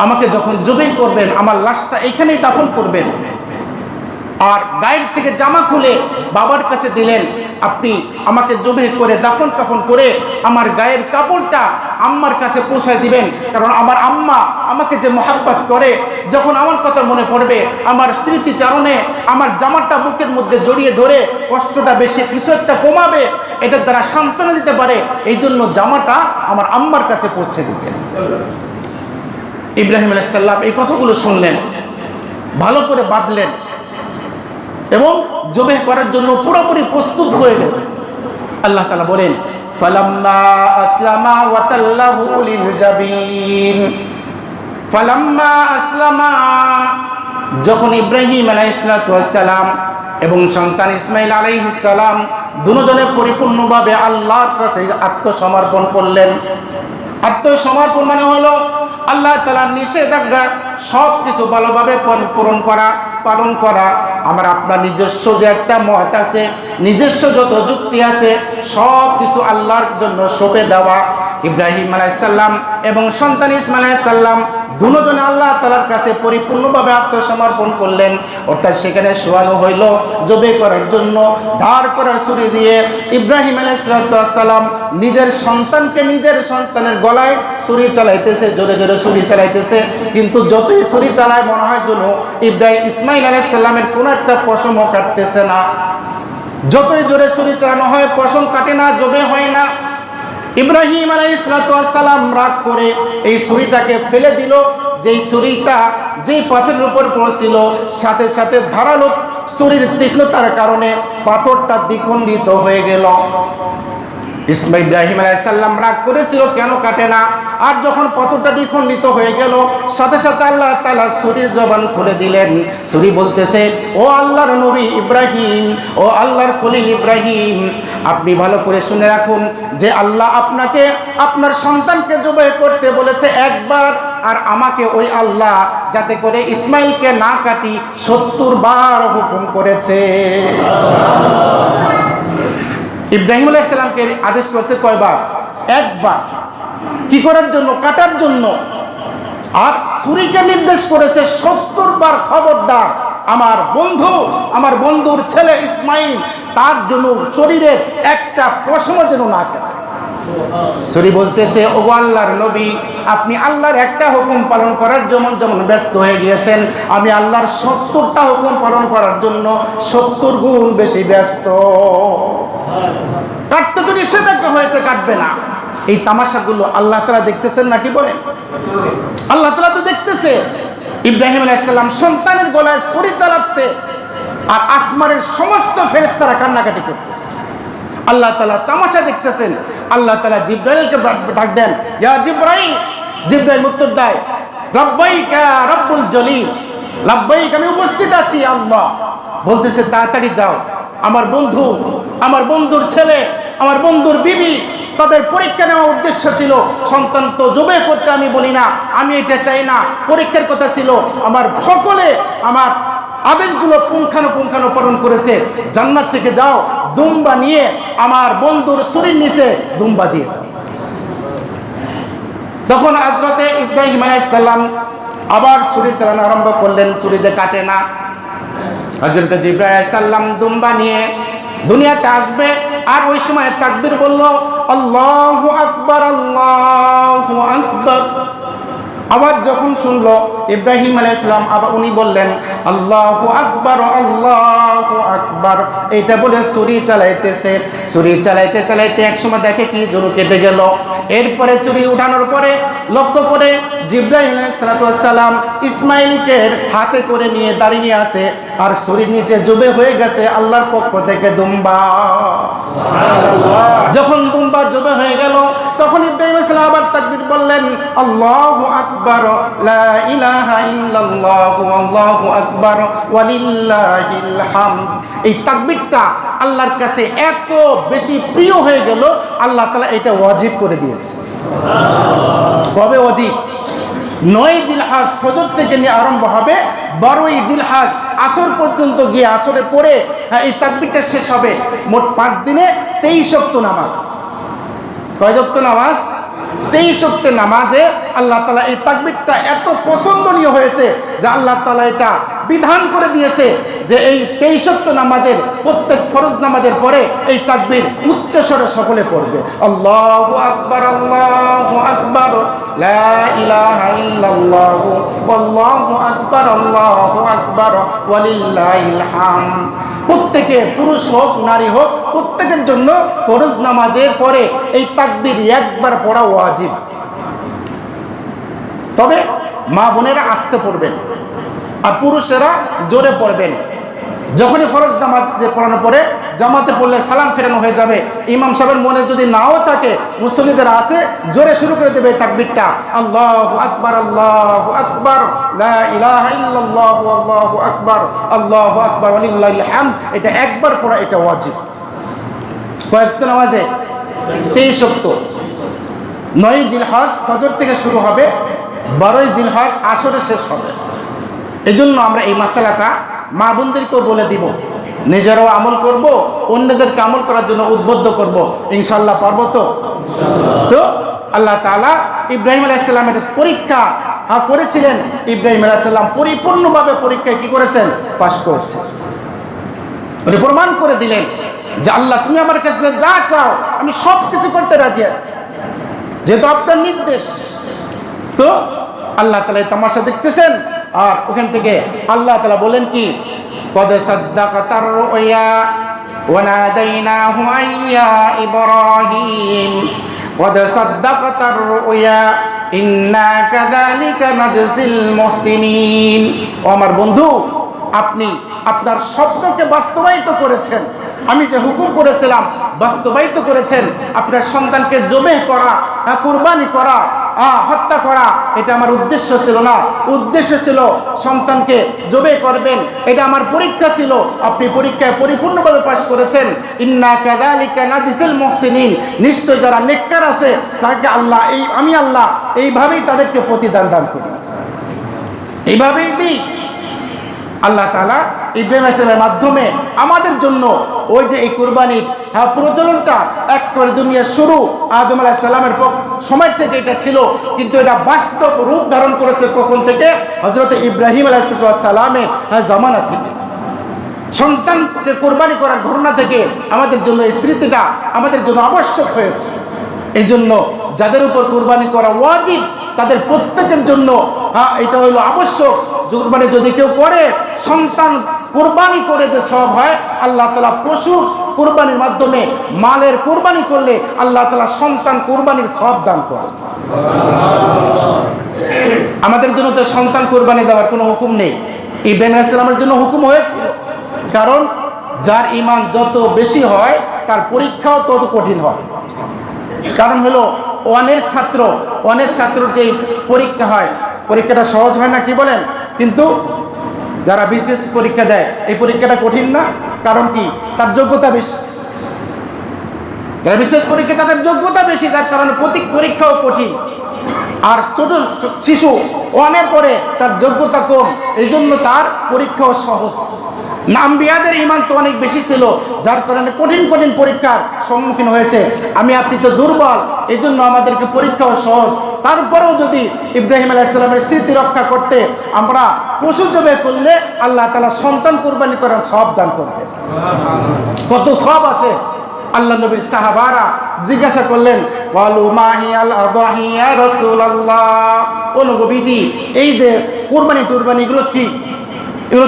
আমাকে যখন জবে করবেন আমার লাশটা এখানেই দাফন করবেন, আর গায়ের থেকে জামা খুলে বাবার কাছে দিলেন। আপনি আমাকে জবে করে দাফন কাফন করে আমার গায়ের কাপড়টা আম্মার কাছে পৌঁছায় দিবেন, কারণ আমার আম্মা আমাকে যে মোহাব্বত করে, যখন আমার কথা মনে পড়বে আমার স্মৃতিচারণে আমার জামাটা বুকের মধ্যে জড়িয়ে ধরে কষ্টটা বেশি কিছু একটা কমাবে, এটার দ্বারা সান্ত্বনা দিতে পারে, এই জন্য জামাটা আমার আম্মার কাছে পৌঁছে দিতেন। ইব্রাহিম আলাইহিস সালাম এই কথাগুলো শুনলেন, ভালো করে বাঁধলেন এবং জবে করার জন্য পুরোপুরি প্রস্তুত হয়ে গেলেন। আল্লাহ তাআলা বলেন, ফালাম্মা আসলামা ওয়া তাল্লাহু লিল জাবিন। ফালাম্মা আসলামা, যখন ইব্রাহিম আলাইহিস সালাম এবং সন্তান ইসমাইল আলাইহিস সালাম দুজনে পরিপূর্ণভাবে আল্লাহর কাছে আত্মসমর্পণ করলেন। আত্মসমর্পণ মানে হলো আল্লাহ তাআলার নিষেধাজ্ঞা সব কিছু ভালোভাবে পালন করা। আমার আপনার নিজস্ব যে একটা মত আছে, নিজস্ব যত যুক্তি আছে, সব কিছু আল্লাহর জন্য সঁপে দেওয়া। ইব্রাহিম আলাইহিস সালাম এবং সন্তান ইসমাইল আলাইহিস সালাম দুজনে আল্লাহ তাআলার কাছে পরিপূর্ণভাবে আত্মসমর্পণ করলেন। অর্থাৎ সেখানে শোয়ানো হইল জবে করার জন্য ধার করা ছুরি দিয়ে। ইব্রাহিম আলাইহিস সালাম নিজের সন্তানের গলায় ছুরি চালাইতেছে, জোরে জোরে ছুরি চালাইতেছে, কিন্তু যতই ছুরি চালায় মনে হয় যেন ইসমাইল আলাইহিস সালামের কোনো একটা পশমও কাটতেছে না। যতই জোরে ছুরি চালানো হয় পশম কাটে না, জবে হয় না। ইব্রাহিম আলাইহিস সালাম রাগ করে এই ছুরিটাকে ফেলে দিল। যেই ছুরিটা যেই পাথরের উপর পড়ছিল, সাথে সাথে ধারালো ছুরির তীক্ষ্ণতার কারণে পাথরটা দ্বিখণ্ডিত হয়ে গেল। ইব্রাহিম আলাইহিস সালাম রাগ করেছিল কেন কাটে না, আর যখন পাথরটা দ্বিখণ্ডিত হয়ে গেল, সাথে সাথে আল্লাহ তাআলা ছুরির জবান খুলে দিলেন। ছুরি বলতেছে, ও আল্লাহর নবী ইব্রাহিম, ও আল্লাহর খলিল ইব্রাহিম, আপনি ভালো করে শুনে রাখুন যে আল্লাহ আপনাকে আপনার সন্তানকে জবাই করতে বলেছে একবার, আর আমাকে ওই আল্লাহ যাতে করে ইসমাইলকে না কাটি 70 বার হুকুম করেছে। ইব্রাহিম আলাইহিস সালামকে আদেশ করছে কয়বার? একবার। কি করার জন্য? কাটার জন্য। আর ছুরিকে নির্দেশ করেছে 70 বার, খবরদার আমার বন্ধুর ছেলে ইসমাইল, তার জন্য শরীরের একটা পশম যেন না কাটে। ছুরি বলতেছে, ও আল্লাহর নবী, আপনি আল্লাহর একটা হুকুম পালন করার জন্য যেমন ব্যস্ত হয়ে গিয়েছেন, আমি আল্লাহর 70টা হুকুম পালন করার জন্য 70 গুণ বেশি ব্যস্ত। কাটতে তো নিষেধাজ্ঞা হয়েছে, কাটবে না। এই তামাশাগুলো আল্লাহ তাআলা দেখতেছেন নাকি বলেন? আল্লাহ তাআলা তো দেখতেছে। ইব্রাহিম আলাইহিস সালাম সন্তানের গলায় ছুরি চালাচ্ছে, আর আসমানের সমস্ত ফেরেশতারা কান্নাকাটি করতেছে। আল্লাহ তাআলা তামাশা দেখতেছেন। আল্লাহ তাআলা জিবরাইলকে ডাক দেন, ইয়া জিবরাইল। জিবরাইল উত্তর দেয়, লাব্বাইকা রব্বুল জলিল, লাব্বাইক, আমি উপস্থিত আছি আল্লাহ। বলতেছে, তাড়াতাড়ি যাও, আমার বন্ধুর ছেলে, আমার বন্ধুর বিবি, তাদের পরীক্ষা নেওয়ার উদ্দেশ্য ছিল। সন্তান তো জবে করতে আমি বলি না, আমি এটা চাই না, পরীক্ষার কথা ছিল। আমার সকলে আমার আদেশগুলো পুঙ্খানুপুঙ্খানু পালন করেছে। জান্নাত থেকে যাও, দুম্বা নিয়ে আমার বন্ধুর ছুরির নিচে দুম্বা দিয়ে দাও। তখন হযরতে ইব্রাহিম আলাইহিস সালাম আবার ছুরি চালানো আরম্ভ করলেন, ছুরিতে কাটে না। হযরতে জিবরাইল আলাইহিস সালাম দুম্বা নিয়ে দুনিয়াতে আসবে, আর ওই সময় তাকবীর বলল, আল্লাহু আকবার, আল্লাহু আকবার, আওয়াজ যখন শুনলো ইব্রাহিম আলাইহিস সালাম আবার উনি বললেন আল্লাহু আকবার, আল্লাহু আকবার, এটা বলে ছুরি চালাইতেছে। ছুরি চালাইতে চালাইতে একসময় দেখে কি জরু কেটে গেল। এরপরে ছুরি উঠানোর পরে লক্ষ্য করে জিবরাইল আলাইহিস সালাম ইসমাইলকে হাতে করে নিয়ে দাঁড়িয়ে আছে, আর ছুরির নিচে জবে হয়ে গেছে আল্লাহর পক্ষ থেকে দুম্বা। যখন দুম্বা জবে হয়ে গেল তখন ইব্রাহিম আলাইহিস সালাম আবার তাকবীর বললেন আল্লাহু আকবার, লা ইলাহা ইল্লাল্লাহু আল্লাহু আকবার ওয়ালিল্লাহিল হামদ। এই তাকবীরটা আল্লাহর কাছে এত বেশি প্রিয় হয়ে গেল, আল্লাহ তাআলা এটা ওয়াজিব করে দিয়েছে। কবে ওয়াজিব? 9 জিলহজ ফজর থেকে নিয়ে আরম্ভ হবে, 12 জিলহজ আসর পর্যন্ত গিয়ে আসরে পরে এই তাকবীরটা শেষ হবে। মোট 5 দিনে 23 ওয়াক্ত নামাজ। কয় ওয়াক্ত নামাজ? 23 ওয়াক্ত নামাজে আল্লাহ তাআলা এই তাকবীরটা এত পছন্দনীয় হয়েছে যে আল্লাহ তাআলা এটা বিধান করে দিয়েছে যে এই 23 ওয়াক্ত নামাজের প্রত্যেক ফরজ নামাজের পরে এই তাকবীর উচ্চ স্বরে সকলে পড়বে। আল্লাহু আকবার, আল্লাহু আকবার, লা ইলাহা ইল্লাল্লাহু আল্লাহু আকবার, আল্লাহু আকবার ওয়ালিল্লাহিল হামদ। প্রত্যেকে পুরুষ হোক নারী হোক প্রত্যেকের জন্য ফরজ নামাজের পরে এই তাকবীর একবার পড়া ওয়াজিব। তবে মা বোনেরা আস্তে পড়বেন আর পুরুষেরা জোরে পড়বেন। যখনই ফরজ নামাজ যে পড়ানোর পরে জামাতে পড়লে সালাম ফেরানো হয়ে যাবে, ইমাম সাহেবের মনে যদি নাও থাকে মুসল্লি যারা আছে জোরে শুরু করে দেবে তাকবীরটা আল্লাহু আকবার, আল্লাহু আকবার, লা ইলাহা ইল্লাল্লাহু আল্লাহু আকবার, আল্লাহু আকবার ওয়ালিল্লাহিল হামদ। এটা একবার পড়া এটা ওয়াজিব। কয়েকটা নামাজে 23 ওয়াক্ত। 9 জিলহজ ফজর থেকে শুরু হবে, 12 জিলহজ আসরে শেষ হবে। এই জন্য আমরা এই মাসালাটা মা বোনদেরকেও বলে দিব, নিজেরাও আমল করব, অন্যদেরকে আমল করার জন্য উদ্বুদ্ধ করব। ইনশাআল্লাহ পারবো তো? তো আল্লাহ তাআলা ইব্রাহিম আলাইহিস সালামের পরীক্ষা করেছিলেন। ইব্রাহিম আলাইহিস সালাম পরিপূর্ণভাবে পরীক্ষায় কি করেছেন? পাশ করেছেন। উনি প্রমাণ করে দিলেন যে আল্লাহ তুমি আমার কাছে যা চাও আমি সব কিছু করতে রাজি আছি, যেহেতু আপনার নির্দেশ। তো আল্লাহ তাআলা এই তামাশা দেখতেছেন। আর ওখান থেকে আল্লাহ তাআলা বলেন কি কদ সাদ্দাকাতার রুয়া ওয়া নাদাইনাহু আইয়া ইব্রাহিম কদ সাদ্দাকাতার রুয়া ইন্না কাযালিকা নাজজিল মুহসিনিন। ও আমার বন্ধু, আপনি আপনার স্বপ্নকে বাস্তবায়িত করেছেন। আমি যে হুকুম করেছিলাম বাস্তবায়িত করেছেন। আপনার সন্তানকে জবেহ করা, কুরবানি করা, হত্যা করা এটা আমার উদ্দেশ্য ছিল না। উদ্দেশ্য ছিল সন্তানকে জবেহ করবেন, এটা আমার পরীক্ষা ছিল। আপনি পরীক্ষায় পরিপূর্ণভাবে পাশ করেছেন। ইন্না কাযালিকা নাজজিল মুহসিনিন। নিশ্চয় যারা নেককার আছে তাকে আল্লাহ আমি আল্লাহ এইভাবেই তাদেরকে প্রতিদান দান করি, এইভাবেই দিই। আল্লাহ তাআলা ইব্রাহিম আলাইহিস সালামের মাধ্যমে আমাদের জন্য ওই যে এই কুরবানির প্রচলনটা এক করে দুনিয়ার শুরু আদম আলাইহিস সালামের সময় থেকে এটা ছিল, কিন্তু এটা বাস্তব রূপ ধারণ করেছে কখন থেকে? হযরত ইব্রাহিম আলাইহিস সালামের জামানা থেকে। সন্তানকে কুরবানি করার ঘটনা থেকে আমাদের জন্য এই স্মৃতিটা আমাদের জন্য আবশ্যক হয়েছে। এই জন্য যাদের উপর কুরবানি করা ওয়াজিব তাদের প্রত্যেকের জন্য এটা হলো আবশ্যক। কুরবানি যদি কেউ করে, সন্তান কুরবানি করে যে সওয়াব হয়, আল্লাহ তাআলা পশু কুরবানির মাধ্যমে মালের কুরবানি করলে আল্লাহ তাআলা সন্তান কুরবানির সওয়াব দান করেন। আমাদের জন্য তো সন্তান কুরবানি দেওয়ার কোনো হুকুম নেই। ইব্রাহিম আলাইহিস সালামের জন্য হুকুম হয়েছিল, কারণ যার ঈমান যত বেশি হয় তার পরীক্ষাও তত কঠিন হয়। কারণ হলো অনেক ছাত্রর যে পরীক্ষা হয়, পরীক্ষাটা সহজ হয় না, কি বলেন? কিন্তু যারা বিশেষ পরীক্ষা দেয় এই পরীক্ষাটা কঠিন না। কারণ কি? তার যোগ্যতা বেশি। যারা বিশেষ পরীক্ষা তাদের যোগ্যতা বেশি, তার কারণে পরীক্ষাও কঠিন। আর ছোট শিশু অনেক পরে তার যোগ্যতা কম, এই জন্য তার পরীক্ষাও সহজ। আম্বিয়াদের ঈমান তো অনেক বেশি ছিল, যার কারণে কঠিন কঠিন পরীক্ষার সম্মুখীন হয়েছে। আপনি তো দুর্বল, এই জন্য আমাদেরকে পরীক্ষাও সহজ। তারপরেও যদি ইব্রাহিম আলাইহিস সালামের স্মৃতি রক্ষা করতে আমরা পশু জবাই করলে আল্লাহ তাআলা সন্তান কুরবানি করার সওয়াব দান করবেন। কত সওয়াব আছে! আল্লাহ নবীর সাহাবারা জিজ্ঞাসা করলেন, ওয়ালু মাহিয়াল আদাহি ইয়া রাসূলুল্লাহ, ও নবীজি এই যে কুরবানি টুরবানি এগুলো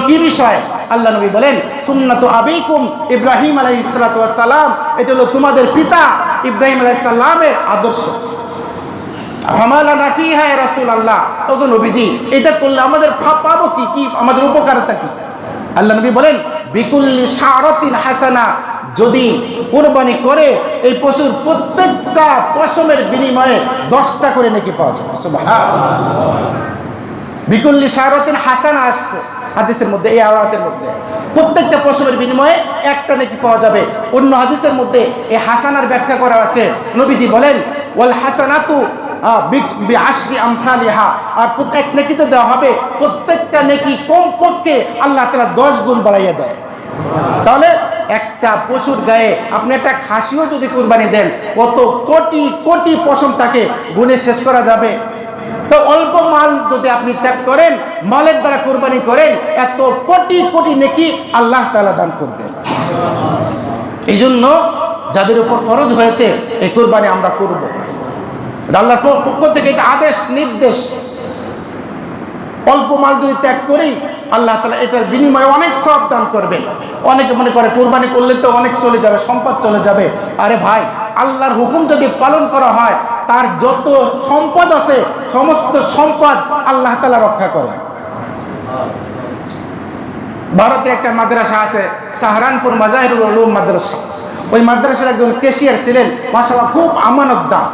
কি বিষয়? আল্লাহ নবী বলেন, সুন্নাতু আবিকুম ইব্রাহিম আলাইহিস সালাতু ওয়াস সালাম, এটা হলো তোমাদের পিতা ইব্রাহিম আলাইহিস সালামের আদর্শ। হামালানা ফিহা ইয়া রাসূলুল্লাহ, ওগো নবীজি এটা করলে আমাদের পাবো কি আমাদের উপকারিতা কি? আল্লাহ নবী বলেন, বিকুল্লি শারাতিন হাসানা, যদি কুরবানি করে এই পশুর প্রত্যেকটা পশমের বিনিময়ে 10টা করে নেকি পাওয়া যায়। সুবহানাল্লাহ, বিকুল্লি শারাতিন হাসানা আসছে হাদিসের মধ্যে, এই আয়াতের মধ্যে প্রত্যেকটা পশমের বিনিময়ে একটা নেকি পাওয়া যাবে। অন্য হাদিসের মধ্যে এই হাসানার ব্যাখ্যা করা আছে। নবীজি বলেন, ওয়াল হাসানাতু বিআশরি আমসালিহা, আর প্রত্যেক নেকিতে দেওয়া হবে প্রত্যেকটা নেকি কমপক্ষে আল্লাহ তাআলা 10 গুণ বাড়াইয়া দেয়। তাহলে একটা পশুর গায়ে আপনি একটা খাসিও যদি কুরবানি দেন, কত কোটি কোটি পশম তাকে গুণে শেষ করা যাবে। তো অল্প মাল যদি আপনি ত্যাগ করেন, মালের দ্বারা কুরবানি করেন, এত কোটি কোটি নেকি আল্লাহ তাআলা দান করবেন। এই জন্য যাদের উপর ফরজ হয়েছে এই কুরবানি আমরা করব। আল্লাহর পক্ষ থেকে এটা আদেশ নির্দেশ। অল্প মাল যদি ত্যাগ করি আল্লাহ তাআলা এটার বিনিময়ে অনেক সওয়াব দান করবেন। অনেকে মনে করে কুরবানি করলে তো অনেক চলে যাবে, সম্পদ চলে যাবে। আরে ভাই, আল্লাহর হুকুম যদি পালন করা হয়, তার যত সম্পদ আছে সমস্ত সম্পদ আল্লাহ তাআলা রক্ষা করেন। ভারতে একটা মাদ্রাসা আছে, সাহারানপুর মাজাহিরুল উলুম মাদ্রাসা। ওই মাদ্রাসার একজন ক্যাশিয়ার ছিলেন, মাশাআল্লাহ খুব আমানতদার,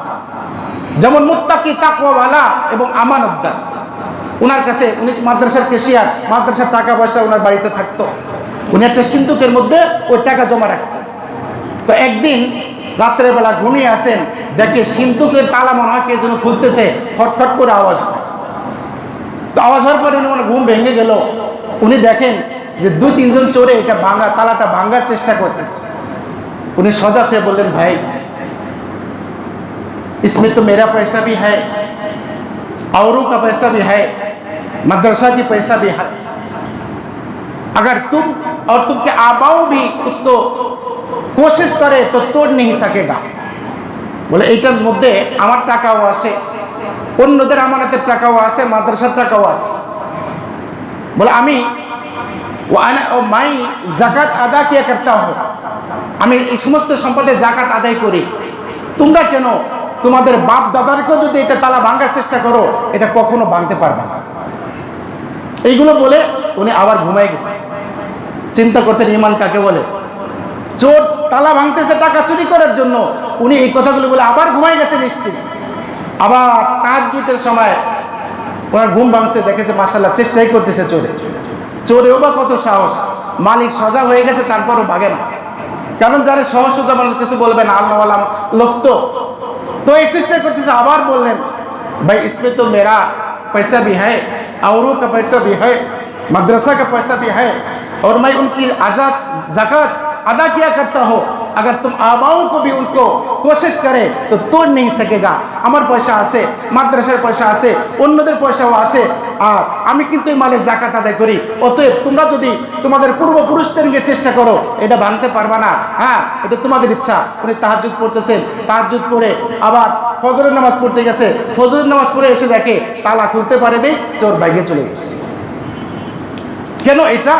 যেমন মুত্তাকি তাকওয়াওয়ালা এবং আমানতদার। উনার কাছে, উনি মাদ্রাসার ক্যাশিয়ার, মাদ্রাসার টাকা পয়সা ওনার বাড়িতে থাকতো। উনি একটা সিন্ধুকের মধ্যে ওই টাকা জমা রাখতেন। তো একদিন রাত্রের বেলা ঘুমিয়ে আসেন, দেখে সিন্ধুকের তালা মনে হয় কে যেন খুলতেছে, খটখট করে আওয়াজ হয়। তো আওয়াজ হওয়ার পরে উনি ঘুম ভেঙে গেল। উনি দেখেন যে 2-3 জন চোরে এটা তালাটা ভাঙার চেষ্টা করতেছে। উনি সজাগ হয়ে বললেন, ভাই इसमें तो मेरा पैसा भी है, औरों का पैसा भी है, मदरसा की पैसा भी है, अगर तुम और तुमके आबाओ भी उसको कोशिश करे तो तोड़ नहीं सकेगा। बोले এটার মধ্যে আমার টাকাও আছে, অন্যদের আমানতের টাকাও আছে, মাদ্রাসার টাকাও আছে। বলে আমি मैं जाकात अदा किया करता हूँ, আমি এই সমস্ত সম্পদের জাকাত আদায় করি। তোমরা কেন তোমাদের বাপ দাদারকেও যদি এটা তালা ভাঙার চেষ্টা করো, এটা কখনো ভাঙতে পারবে না। এইগুলো বলে উনি আবার ঘুমায় গেছে। চিন্তা করছেন ঈমান কাকে বলে? চোর তালা ভাঙতেছে টাকা চুরি করার জন্য, উনি এই কথাগুলো বলে আবার ঘুমায় গেছে নিশ্চিত। আবার তাহাজ্জুদের সময় ওনার ঘুম ভাঙছে, দেখেছে মাশাআল্লাহ চেষ্টাই করতেছে চোরেও বা কত সাহস, মালিক সজাগ হয়ে গেছে তারপরও ভাগে না। কারণ যারা সহজ সোজা মানুষ কিছু বলবে না, আল্লাহওয়ালা লোক তো এই চেষ্টা করতেছে। আবার বললেন, भाई इसमें तो मेरा पैसा भी है, औरों का पैसा भी है, मदरसा का पैसा भी है, और मैं उनकी आज़ाद ज़कात अदा किया करता हूँ। अगर तुम आबाओं को भी उनको कोशिश करे तो तोड़ नहीं सकेगा। আমার পয়সা আছে, মাদ্রাসার পয়সা আছে, অন্যদের পয়সাও আছে, আর আমি কিন্তু এই মালের জাকাত আদায় করি। অতএব তোমরা যদি তোমাদের পূর্বপুরুষদের নিয়ে চেষ্টা করো, এটা ভাঙতে পারবা না। হ্যাঁ, এটা তোমাদের ইচ্ছা। উনি তাহাজ্জুদ পড়তেছেন, তাহাজ্জুদ পড়ে আবার ফজরের নামাজ পড়তে গেছে। ফজরের নামাজ পড়ে এসে দেখে তালা খুলতে পারেনি, চোর বাইরে চলে গেছে। কেন? এটা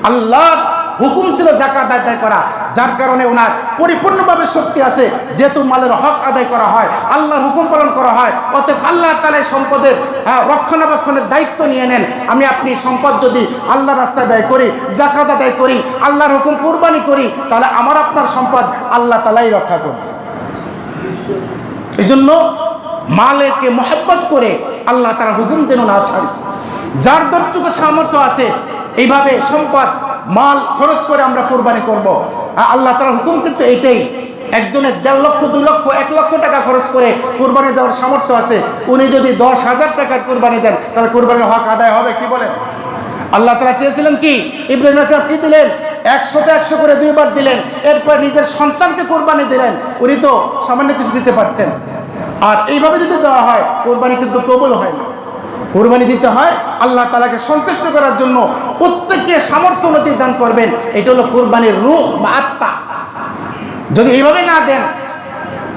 আল্লাহর হুকুম ছিল জাকাত আদায় করা, যার কারণে ওনার পরিপূর্ণভাবে শক্তি আছে। যেহেতু মালের হক আদায় করা হয়, আল্লাহর হুকুম পালন করা হয়, অতএব আল্লাহ তাআলা সম্পদের রক্ষণাবেক্ষণের দায়িত্ব নিয়ে নেন। আমি আপনি সম্পদ যদি আল্লাহর রাস্তায় ব্যয় করি, জাকাত আদায় করি, আল্লাহর হুকুম কুরবানি করি, তাহলে আমার আপনার সম্পদ আল্লাহ তাআলাই রক্ষা করবে। এই জন্য মালকে মহব্বত করে আল্লাহ তাআলার হুকুম যেন না ছাড়ি। যার যতটুকু সামর্থ্য আছে এইভাবে সম্পদ মাল খরচ করে আমরা কুরবানি করব। আল্লাহ তাআলার হুকুম কিন্তু এইটাই। একজনের 1.5 লক্ষ 2 লক্ষ 1 লক্ষ টাকা খরচ করে কুরবানি দেওয়ার সামর্থ্য আছে, উনি যদি 10,000 টাকার কুরবানি দেন, তাহলে কুরবানির হক আদায় হবে? কি বলেন? আল্লাহ তাআলা চেয়েছিলেন কি? ইব্রাহিম আলাইহিস সালাম কি দিলেন? 100তে 100 করে 2 বার দিলেন। এরপর নিজের সন্তানকে কুরবানি দিলেন। উনি তো সামান্য কিছু দিতে পারতেন। আর এইভাবে যদি দেওয়া হয়, কুরবানি কিন্তু কবুল হয় না। কুরবানি দিতে হয় আল্লাহ তাআলাকে সন্তুষ্ট করার জন্য। প্রত্যেককে সামর্থ্য অনুযায়ী দান করবেন। এটা হলো কুরবানির রূহ বা আত্মা। যদি এইভাবে না দেন,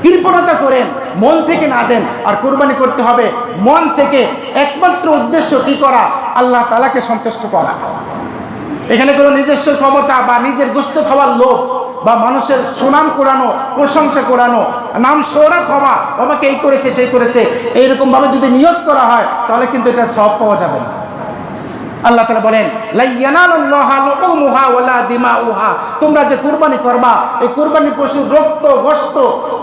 কৃপণতা করেন, মন থেকে না দেন। আর কুরবানি করতে হবে মন থেকে, একমাত্র উদ্দেশ্য কি করা? আল্লাহ তাআলাকে সন্তুষ্ট করা। এখানে কোনো নিজস্ব ক্ষমতা বা নিজের গোশত খাওয়ার লোভ বা মানুষের সুনাম কুড়ানো, প্রশংসা কুড়ানো, নাম শোহরত হওয়া, আমাকে এই করেছে সেই করেছে, এইরকমভাবে যদি নিয়ত করা হয় তাহলে কিন্তু এটা সওয়াব পাওয়া যাবে না। আল্লাহ তাআলা বলেন, লা ইয়ানালুল্লাহা লুহুমুহা ওয়ালা দিমাউহা, তোমরা যে কুরবানি করবা এই কুরবানি পশুর রক্ত গোশত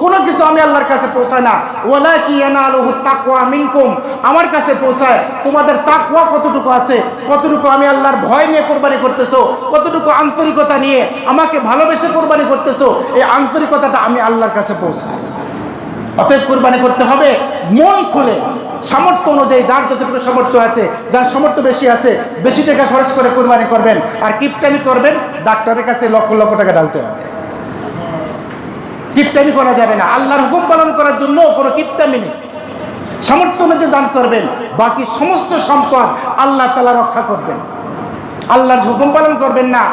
কোনো কিছু আমি আল্লাহর কাছে পৌঁছায় না। ওয়ালাকি ইয়ানালুহু তাকওয়া মিনকুম, আমার কাছে পৌঁছায় তোমাদের তাকওয়া কতটুকু আছে, কতটুকু আমি আল্লাহর ভয় নিয়ে কুরবানি করতেছো, কতটুকু আন্তরিকতা নিয়ে আমাকে ভালোবেসে কুরবানি করতেছো, এই আন্তরিকতাটা আমি আল্লাহর কাছে পৌঁছায়। অতএব কুরবানি করতে হবে মন খুলে, সামর্থ্য অনুযায়ী, যার যতটুকু সামর্থ্য আছে, যার সামর্থ্য বেশি আছে বেশি টাকা খরচ করে কুরবানি করবেন। আর কিপটামি করবেন, ডাক্তারের কাছে লক্ষ লক্ষ টাকা ঢালতে হবে। কিপটামি করা যাবে না। আল্লাহর হুকুম পালন করার জন্য কোনো কিপটামি নেই। সামর্থ্য অনুযায়ী দান করবেন, বাকি সমস্ত সম্পদ আল্লাহ তাআলা রক্ষা করবেন। আল্লাহর হুকুম পালন করবেন না,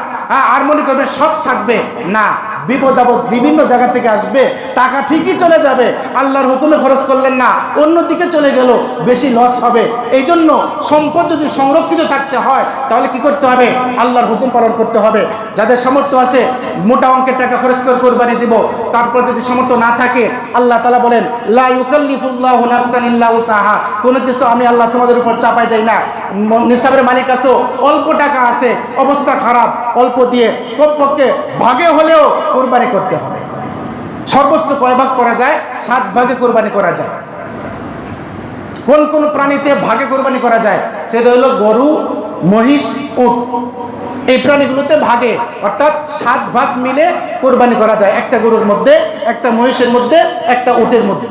আর মনে করবেন সব থাকবে না। বিপদ আপদ বিভিন্ন জায়গা থেকে আসবে, টাকা ঠিকই চলে যাবে, আল্লাহর হুকুমে খরচ করলেন না, অন্যদিকে চলে গেল, বেশি লস হবে। এই জন্য সম্পদ যদি সংরক্ষিত থাকতে হয় তাহলে কি করতে হবে? আল্লাহর হুকুম পালন করতে হবে। যাদের সামর্থ্য আছে মোটা অঙ্কের টাকা খরচ করে কোরবানি দিব, তারপর যদি সামর্থ্য না থাকে আল্লাহ তাআলা বলেন, লা ইউকাল্লিফুল্লাহু নাফসান ইল্লা উসাহা, কোনো কিছু আমি আল্লাহ তোমাদের উপর চাপাই দেই না। নিসাবের মালিক আছো, অল্প টাকা আছে, অবস্থা খারাপ, অল্প দিয়ে কমপক্ষে ভাগে হলেও কোরবানি করতে হবে। সর্বোচ্চ কয় ভাগ করা যায়? 7 ভাগে কোরবানি করা যায়। কোন কোন প্রাণীতে ভাগে কোরবানি করা যায়? সেটা হলো গরু, মহিষ, উট। এই প্রাণীগুলোতে ভাগে, অর্থাৎ 7 ভাগ মিলে কোরবানি করা যায়। একটা গরুর মধ্যে, একটা মহিষের মধ্যে, একটা উটের মধ্যে।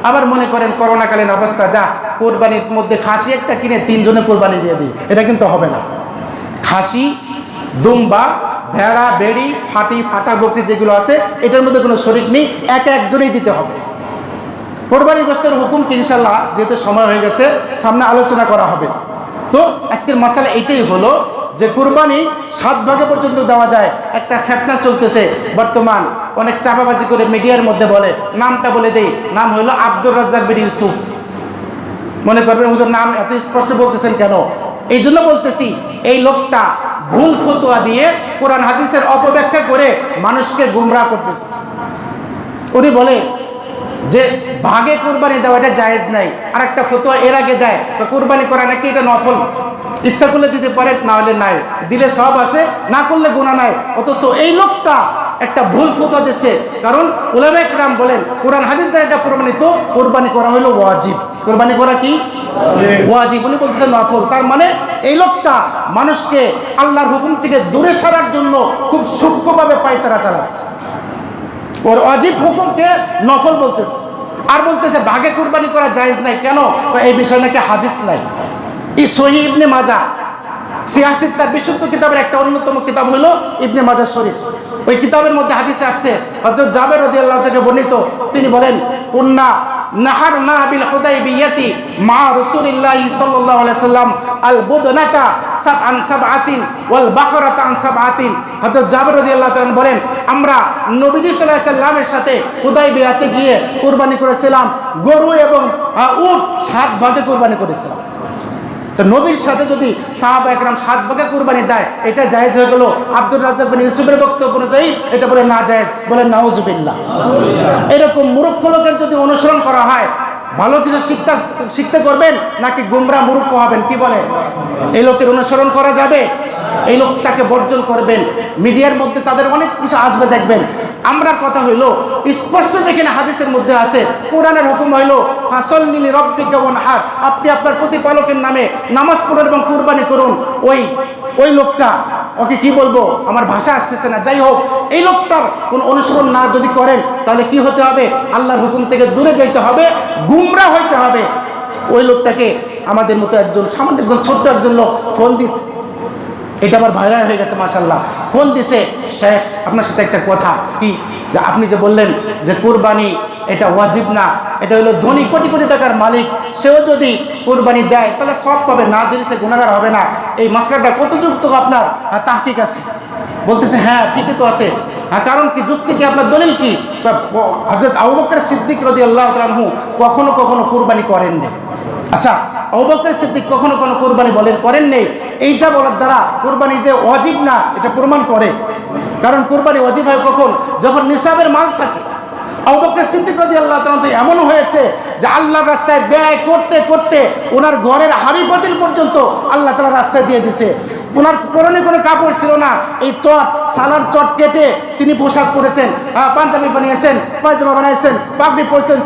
আবার মনে করেন করোনাকালীন অবস্থা, যা কোরবানির মধ্যে খাসি একটা কিনে 3 জনে কোরবানি দিয়ে দিই, এটা কিন্তু হবে না। খাসি, দুম্বা, ভেড়া, বেড়ি, ফাটা বকরি যেগুলো আছে এটার মধ্যে কোনো শরিক নেই, একজনেই দিতে হবে। কোরবানির গোশতের হুকুম কি ইনশাআল্লাহ, যেহেতু সময় হয়ে গেছে, সামনে আলোচনা করা হবে। তো আজকের মাসালা এইটাই হলো যে কুরবানি 7 ভাগে পর্যন্ত দেওয়া যায়। একটা ফেতনা চলতেছে বর্তমান, অনেক চাপাবাজি করে মিডিয়ার মধ্যে বলে, নামটা বলে দেই, নাম হলো আব্দুর রাজ্জাক বিন ইউসুফ। মনে করবেন হুজুর নাম এত স্পষ্ট বলতেছেন কেন? এই জন্য বলতেছি, এই লোকটা ভুল ফতোয়া দিয়ে কোরআন হাদিসের অপব্যাখ্যা করে মানুষকে গুমরাহ করতেছে। উনি বলে যে ভাগে কোরবানি দেওয়া এটা জায়েজ নাই, আর একটা ফতোয়া এর আগে দেয় কোরবানি করা নাকি এটা নফল, ইচ্ছা করলে দিতে পারে, না হলে নাই, দিলে সওয়াব আছে, না করলে গুনাহ নাই। অথচ এই লোকটা একটা ভুল ফতোয়া দিচ্ছে। কারণ উলামায়ে কেরাম বলেন কোরআন হাদিস দ্বারা এটা প্রমাণিত কোরবানি করা হলো ওয়াজিব। কোরবানি করা কি ওয়াজিব, উনি বলতেছেন নফল। তার মানে এই লোকটা মানুষকে আল্লাহর হুকুম থেকে দূরে সরার জন্য খুব সূক্ষ্মভাবে পায়তারা চালাচ্ছে। ওর ওয়াজিব হুকুমকে নফল বলতেছে, আর বলতেছে ভাগে কুরবানি করা জায়েজ নাই। কেন? এই বিষয় নাকি হাদিস নাই। এই সহিহ ইবনে মাজাহ, সিয়াসিত তার বিশুদ্ধ কিতাবের একটা অন্যতম কিতাব হলো ইবনে মাজাহ শরীফ। ওই কিতাবের মধ্যে হাদিসে আছে, হযরত জাবের রাদিয়াল্লাহু থেকে বর্ণিত, তিনি বলেন, কুন্না নাহারনা বিল হুদাইবিয়াতি মা রাসূলিল্লাহি সাল্লাল্লাহু আলাইহি সাল্লাম আল বুদনাতা সাবআন সাবআতিন ওয়াল বাকরাতা আন সাবআতিন। হযরত জাবের রাদিয়াল্লাহু তাআলা বলেন, আমরা নবীজি সাল্লাল্লাহু আলাইহি সাল্লামের সাথে হুদাইবিয়াতে গিয়ে কুরবানি করেছিলাম, গরু এবং উট 7 ভাগে কুরবানি করেছিলাম। তো নবীর সাথে যদি সাহাবা একরাম 7 ভাগে কুরবানি দেয়, এটা জায়েজ হয়ে গেল। আব্দুর রাজ্জাক বিন ইউসুফের বক্তব্য অনুযায়ী এটা বলে না জায়েজ, বলে নাউজুবিল্লাহ। এরকম মূর্খ লোকের যদি অনুসরণ করা হয়, ভালো কিছু শিখতে করবেন নাকি গুমরা মূর্খ হবেন? কি বলেন? এই লোকের অনুসরণ করা যাবে? এই লোকটাকে বর্জন করবেন। মিডিয়ার মধ্যে তাদের অনেক কিছু আসবে, দেখবেন। আমরা কথা হইল স্পষ্ট, যেখানে হাদিসের মধ্যে আছে, কোরআনের হুকুম হইল ফাসল্লি লিরাব্বিকা ওয়ানহার, আপনি আপনার প্রতিপালকের নামে নামাজ পড়ুন এবং কুরবানি করুন। ওই লোকটা, ওকে কি বলবো, আমার ভাষা আসতেছে না, যাই হোক, এই লোকটার কোন অনুসরণ না যদি করেন তাহলে কি হতে হবে? আল্লাহর হুকুম থেকে দূরে যাইতে হবে, গুমরা হইতে হবে। ওই লোকটাকে আমাদের মতো একজন সামান্য একজন ছোট্ট একজন লোক ফোন দিছে, এটা আবার ভাইরাল হয়ে গেছে মাশাআল্লাহ। ফোন দিছে, শেখ আপনার সাথে একটা কথা, কি যে আপনি যে বললেন যে কুরবানি এটা ওয়াজিব না, এটা হলো ধনী কোটি কোটি টাকার মালিক, সেও যদি কুরবানি দেয় তাহলে সব পাবে, না দিলে সে গুনাহগার হবে না। এই মাসলাটা কতটুকু আপনার তাহকিক আছে? বলতেছে হ্যাঁ ঠিকই তো আছে। কারণ কি, যুক্তি কি, আপনার দলিল কি? হযরত আবু বকর সিদ্দিক রাদিয়াল্লাহু তাআলা আনহু কখনো কখনো কুরবানি করেননি। আচ্ছা, আবু বকর সিদ্দিক কখনো কোনো কুরবানি করেন নেই, এইটা বলার দ্বারা কুরবানি যে ওয়াজিব না এটা প্রমাণ করে। কারণ কুরবানি ওয়াজিব হয় কখন? যখন নিসাবের মাল থাকে। আবু বকর সিদ্দিক রাদিয়াল্লাহু তাআলা তো এমন হয়েছে যে আল্লাহর রাস্তায় ব্যয় করতে করতে ওনার ঘরের হাঁড়ি পাতিল পর্যন্ত আল্লাহ তাআলা রাস্তায় দিয়ে দিয়েছে। ওনার পরনে কোনো কাপড় ছিল না, এই চট সালার চট কেটে তিনি পোশাক পরেছেন, পাঞ্জাবি বানিয়েছেন, পায়জামা বানিয়েছেন, পাগড়ি পরেছেন,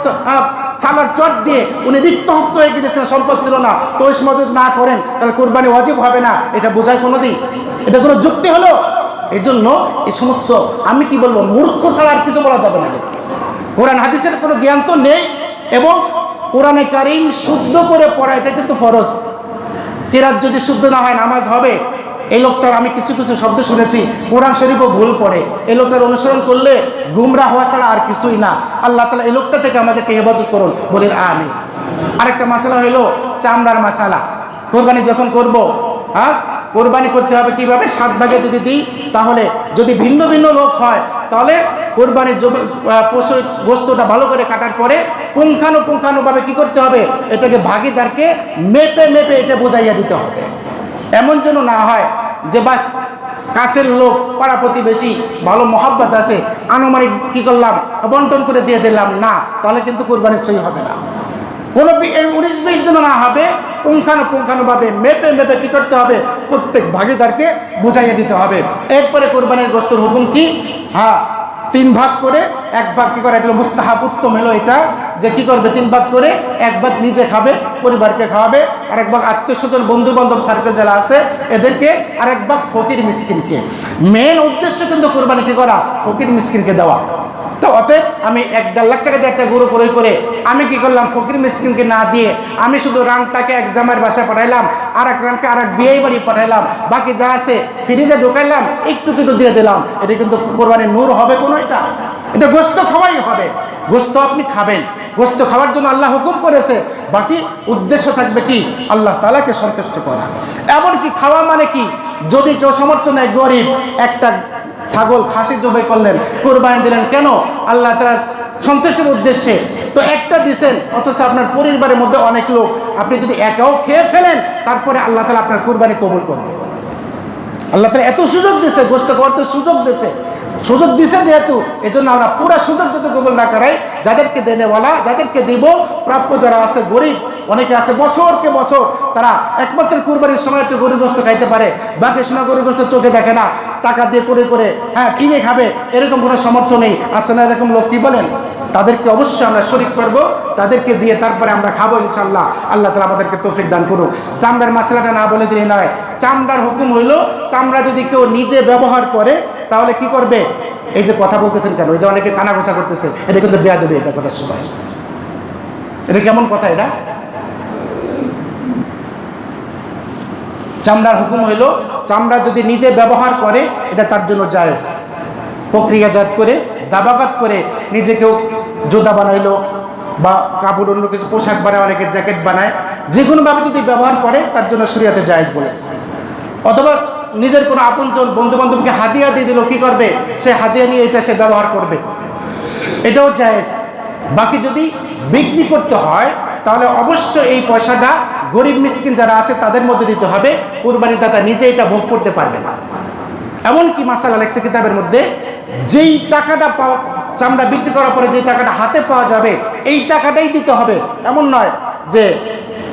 সালার চট দিয়ে উনি রিক্তহস্ত হয়ে গিয়েছিলেন, সম্পদ ছিল না। তো ওই সময় যদি না করেন তাহলে কুরবানি ওয়াজিব হবে না, এটা বোঝায় কোনোদিন? এটা কোনো যুক্তি হলো? এই জন্য এই সমস্ত আমি কি বলবো, মূর্খ ছাড়া আর কিছু বলা যাবে না। কোরআন হাদিসের কোনো জ্ঞান তো নেই, এবং কোরআনে কারীম শুদ্ধ করে পড়া এটা কিন্তু ফরজ। কিরাত যদি শুদ্ধ না হয় নামাজ হবে? এই লোকটার আমি কিছু কিছু শব্দ শুনেছি, কোরআন শরীফও ভুল পড়ে। এই লোকটার অনুসরণ করলে গুমরা হওয়া ছাড়া আর কিছুই না। আল্লাহ তাআলা এই লোকটা থেকে আমাদেরকে হেফাজত করুন, বলেন আমিন। আরেকটা মাসালা হলো চামড়ার মাসালা। কোরবানি যখন করব, কোরবানি করতে হবে কিভাবে? 7 ভাগে যদি দিই, তাহলে যদি ভিন্ন ভিন্ন লোক হয় তাহলে কোরবানির পশু গোস্তটা ভালো করে কাটার পরে পুঙ্খানুপুঙ্খানুভাবে কি করতে হবে? এটাকে ভাগিদারকে মেপে মেপে এটা বোঝাইয়া দিতে হবে। এমন যেন না হয় যে বাস কাছের লোক, পাড়া প্রতিবেশী, ভালো মহাব্বত আছে, আনুমানিক কি করলাম, বন্টন করে দিয়ে দিলাম, না, তাহলে কিন্তু কোরবানি সই হবে না। কোনো 19-20 জন না হবে, পুঙ্খানুপুঙ্খানুভাবে মেপে মেপে কি করতে হবে? প্রত্যেক ভাগিদারকে বুঝাইয়া দিতে হবে। এরপরে কোরবানির গোস্তের হুকুম কি? 3 ভাগ করে 1 ভাগ কি করে? এগুলো মুস্তাহাব, উত্তম হলো এটা যে কি করবে, 3 ভাগ করে 1 ভাগ নিজে খাবে, পরিবারকে খাওয়াবে, আর 1 ভাগ আত্মীয় স্বজন বন্ধু বান্ধব সার্কেল যারা আছে এদেরকে, আর 1 ভাগ ফকির মিসকিনকে। মেন উদ্দেশ্য কিন্তু কোরবানি কি করা? ফকির মিসকিনকে দেওয়া। তো অতএব আমি 1-1.5 লাখ টাকা দিয়ে একটা গরু ক্রয় করে আমি কি করলাম? ফকির মিসকিনকে না দিয়ে আমি শুধু রানটাকে এক জামাইয়ের বাসায় পাঠাইলাম, আর এক রানকে আর এক বিয়ে বাড়ি পাঠাইলাম, বাকি যা আছে ফ্রিজে ঢুকাইলাম, একটু দিয়ে দিলাম। এটা কিন্তু কোরবানির নূর হবে কোনো? এটা গোস্ত খাওয়াই হবে। গোস্ত আপনি খাবেন, গোস্ত খাওয়ার জন্য আল্লাহ হুকুম করেছে, বাকি উদ্দেশ্য থাকবে কি? আল্লাহ তাআলাকে সন্তুষ্ট করা। এমনকি খাওয়া মানে কি, যদি কেউ সমর্থ নেই, গরিব, একটা ছাগল খাসি জবাই করলেন, কোরবানি দিলেন, কেন? আল্লাহ তাআলার সন্তুষ্টির উদ্দেশ্যে। তো একটা দিছেন, অথচ আপনার পরিবারের মধ্যে অনেক লোক, আপনি যদি একাও খেয়ে ফেলেন তারপরে আল্লাহ তাআলা আপনার কোরবানি কবুল করবেন। আল্লাহ তাআলা এত সুযোগ দিয়েছে, গোস্ত খাওয়ার তো সুযোগ দিছে যেহেতু, এজন্য আমরা পুরো সুযোগ যদি কবুল না করাই, যাদেরকে দেনেওয়ালা, যাদেরকে দিব, প্রাপ্য যারা আছে, গরিব অনেকে আছে বছরকে বছর তারা একমাত্র কুরবানির সময় একটু গরুর গোস্ত খাইতে পারে, বাকি সময় গরুর গোস্ত চোখে দেখে না, টাকা দিয়ে করে কিনে খাবে, এরকম কোনো সামর্থ্য নেই, আছে না এরকম লোক? কি বলেন? তাদেরকে অবশ্যই আমরা শরীক করব, তাদেরকে দিয়ে তারপরে আমরা খাবো ইনশাল্লাহ। আল্লাহ তাআলা আমাদেরকে তৌফিক দান করুন। চামড়ার মাসলাটা না বলে দিলে নয়। চামড়ার হুকুম হইল, চামড়া যদি কেউ নিজে ব্যবহার করে তাহলে কি করবে? এই যে কথা বলতেছেন কেন, এই যে অনেকে কানাঘোষা করতেছে, এটা কিন্তু বেয়াদবি, এটা কথা সবাই। এটা কেমন কথা? এটা চামড়ার হুকুম হইল, চামড়া যদি নিজে ব্যবহার করে এটা তার জন্য জায়েজ। প্রক্রিয়াজাত করে, দাবাগাত করে নিজে কেউ জুতা বানাইলো বা কাপড়, অন্য কিছু পোশাক বানায়, অনেকে জ্যাকেট বানায়, যে কোনোভাবে যদি ব্যবহার করে তার জন্য শরীয়তে জায়েজ বলেছে। অথবা নিজের কোনো আপনজন বন্ধু বান্ধবকে হাদিয়া দিয়ে দিল, কি করবে? সে হাদিয়া নিয়ে এটা সে ব্যবহার করবে, এটাও জায়েজ। বাকি যদি বিক্রি করতে হয় তাহলে অবশ্যই এই পয়সাটা গরিব মিসকিন যারা আছে তাদের মধ্যে দিতে হবে, কুরবানি দাতা নিজে এটা ভোগ করতে পারবে না। এমনকি মাসালা লেখছে কিতাবের মধ্যে, যেই টাকাটা চামড়া বিক্রি করার পরে যে টাকাটা হাতে পাওয়া যাবে এই টাকাটাই দিতে হবে। এমন নয় যে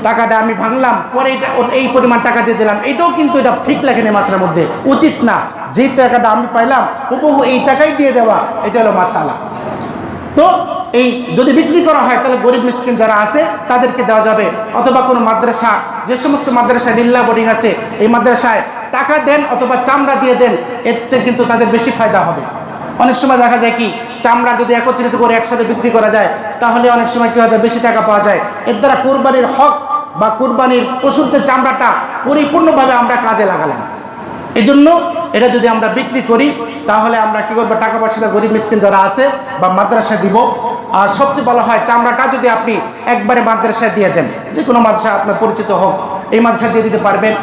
টাকাটা আমি ভাঙলাম পরে এটা এই পরিমাণ টাকা দিয়ে দিলাম, এটাও কিন্তু এটা ঠিক লাগেনি মাসলার মধ্যে, উচিত না। যেই টাকাটা আমি পাইলাম হুবহু এই টাকাই দিয়ে দেওয়া, এটা হলো মাসালা। তো এই যদি বিক্রি করা হয় তাহলে গরিব মিসকিন যারা আছে তাদেরকে দেওয়া যাবে। অথবা কোনো মাদ্রাসা, যে সমস্ত মাদ্রাসায় লিল্লাহ বোর্ডিং আছে, এই মাদ্রাসায় টাকা দেন অথবা চামড়া দিয়ে দেন, এতে কিন্তু তাদের বেশি ফায়দা হবে। অনেক সময় দেখা যায় কি, চামড়া যদি একত্রিত করে একসাথে বিক্রি করা যায় তাহলে অনেক সময় কী হয় যায়, বেশি টাকা পাওয়া যায়। এর দ্বারা কোরবানির হক বা কোরবানির পশুর যে চামড়াটা পরিপূর্ণভাবে আমরা কাজে লাগালাম। এই জন্য এটা যদি আমরা বিক্রি করি তাহলে আমরা কী করবো, টাকা পয়সাটা গরিব মিসকিন যারা আছে বা মাদ্রাসায় দিব। আর সবচেয়ে ভালো হয় চামড়াটা যদি আপনি একবারে মাদ্রাসায় দিয়ে দেন, যে কোনো মাদ্রাসা আপনার পরিচিত হোক, এই মাদ্রাসা দিয়ে দিতে পারবেন।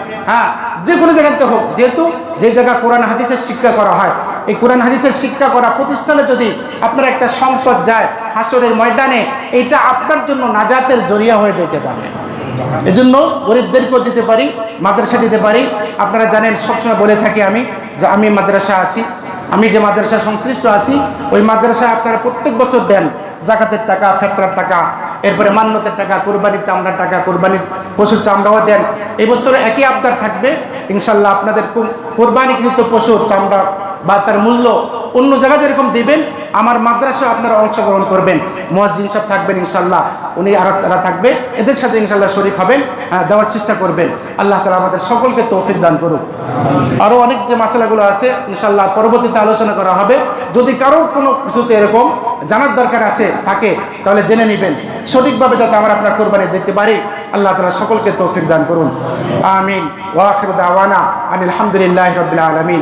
যে কোনো জায়গাতে হোক, যেহেতু যে জায়গা কোরআন হাদিসের শিক্ষা করা হয় এই কোরআন হাদিসের শিক্ষা করা প্রতিষ্ঠানে যদি আপনার একটা সম্পদ যায় হাসরের ময়দানে, এটা আপনার জন্য নাজাতের জরিয়া হয়ে যেতে পারে। এজন্য গরিবদেরকেও দিতে পারি, মাদ্রাসা দিতে পারি। আপনারা জানেন সবসময় বলে থাকি আমি যে আমি মাদ্রাসা আছি, আমি যে মাদ্রাসা সংশ্লিষ্ট আছি ওই মাদ্রাসায় আপনারা প্রত্যেক বছর দেন জাকাতের টাকা, ফেতরার টাকা, এরপরে মান্যতের টাকা, কোরবানির চামড়ার টাকা, কোরবানির পশুর চামড়াও দেন। এই বছরে একই আবদার থাকবে ইনশাল্লাহ, আপনাদের কোরবানিকৃত পশুর চামড়া বা তার মূল্য অন্য জায়গায় যেরকম দিবেন আমার মাদ্রাসায় আপনারা অংশগ্রহণ করবেন। মুয়াজ্জিন সাহেব থাকবেন ইনশাল্লাহ, উনি যারা থাকবে এদের সাথে ইনশাল্লাহ শরীক হবেন, দেওয়ার চেষ্টা করবেন। আল্লাহ তাআলা আমাদের সকলকে তৌফিক দান করুক। আরও অনেক যে মাসালাগুলো আছে ইনশাল্লাহ পরবর্তীতে আলোচনা করা হবে। যদি কারোর কোনো কিছুতে এরকম জানার দরকার থাকে তাহলে জেনে নেবেন, সঠিকভাবে যাতে আমরা আপনার কোরবানি দিতে পারি। আল্লাহ তাআলা সকলকে তৌফিক দান করুন। আমিন। ওয়া আখিরু দাওয়ানা আনিল হামদুলিল্লাহি রাব্বিল আলামিন।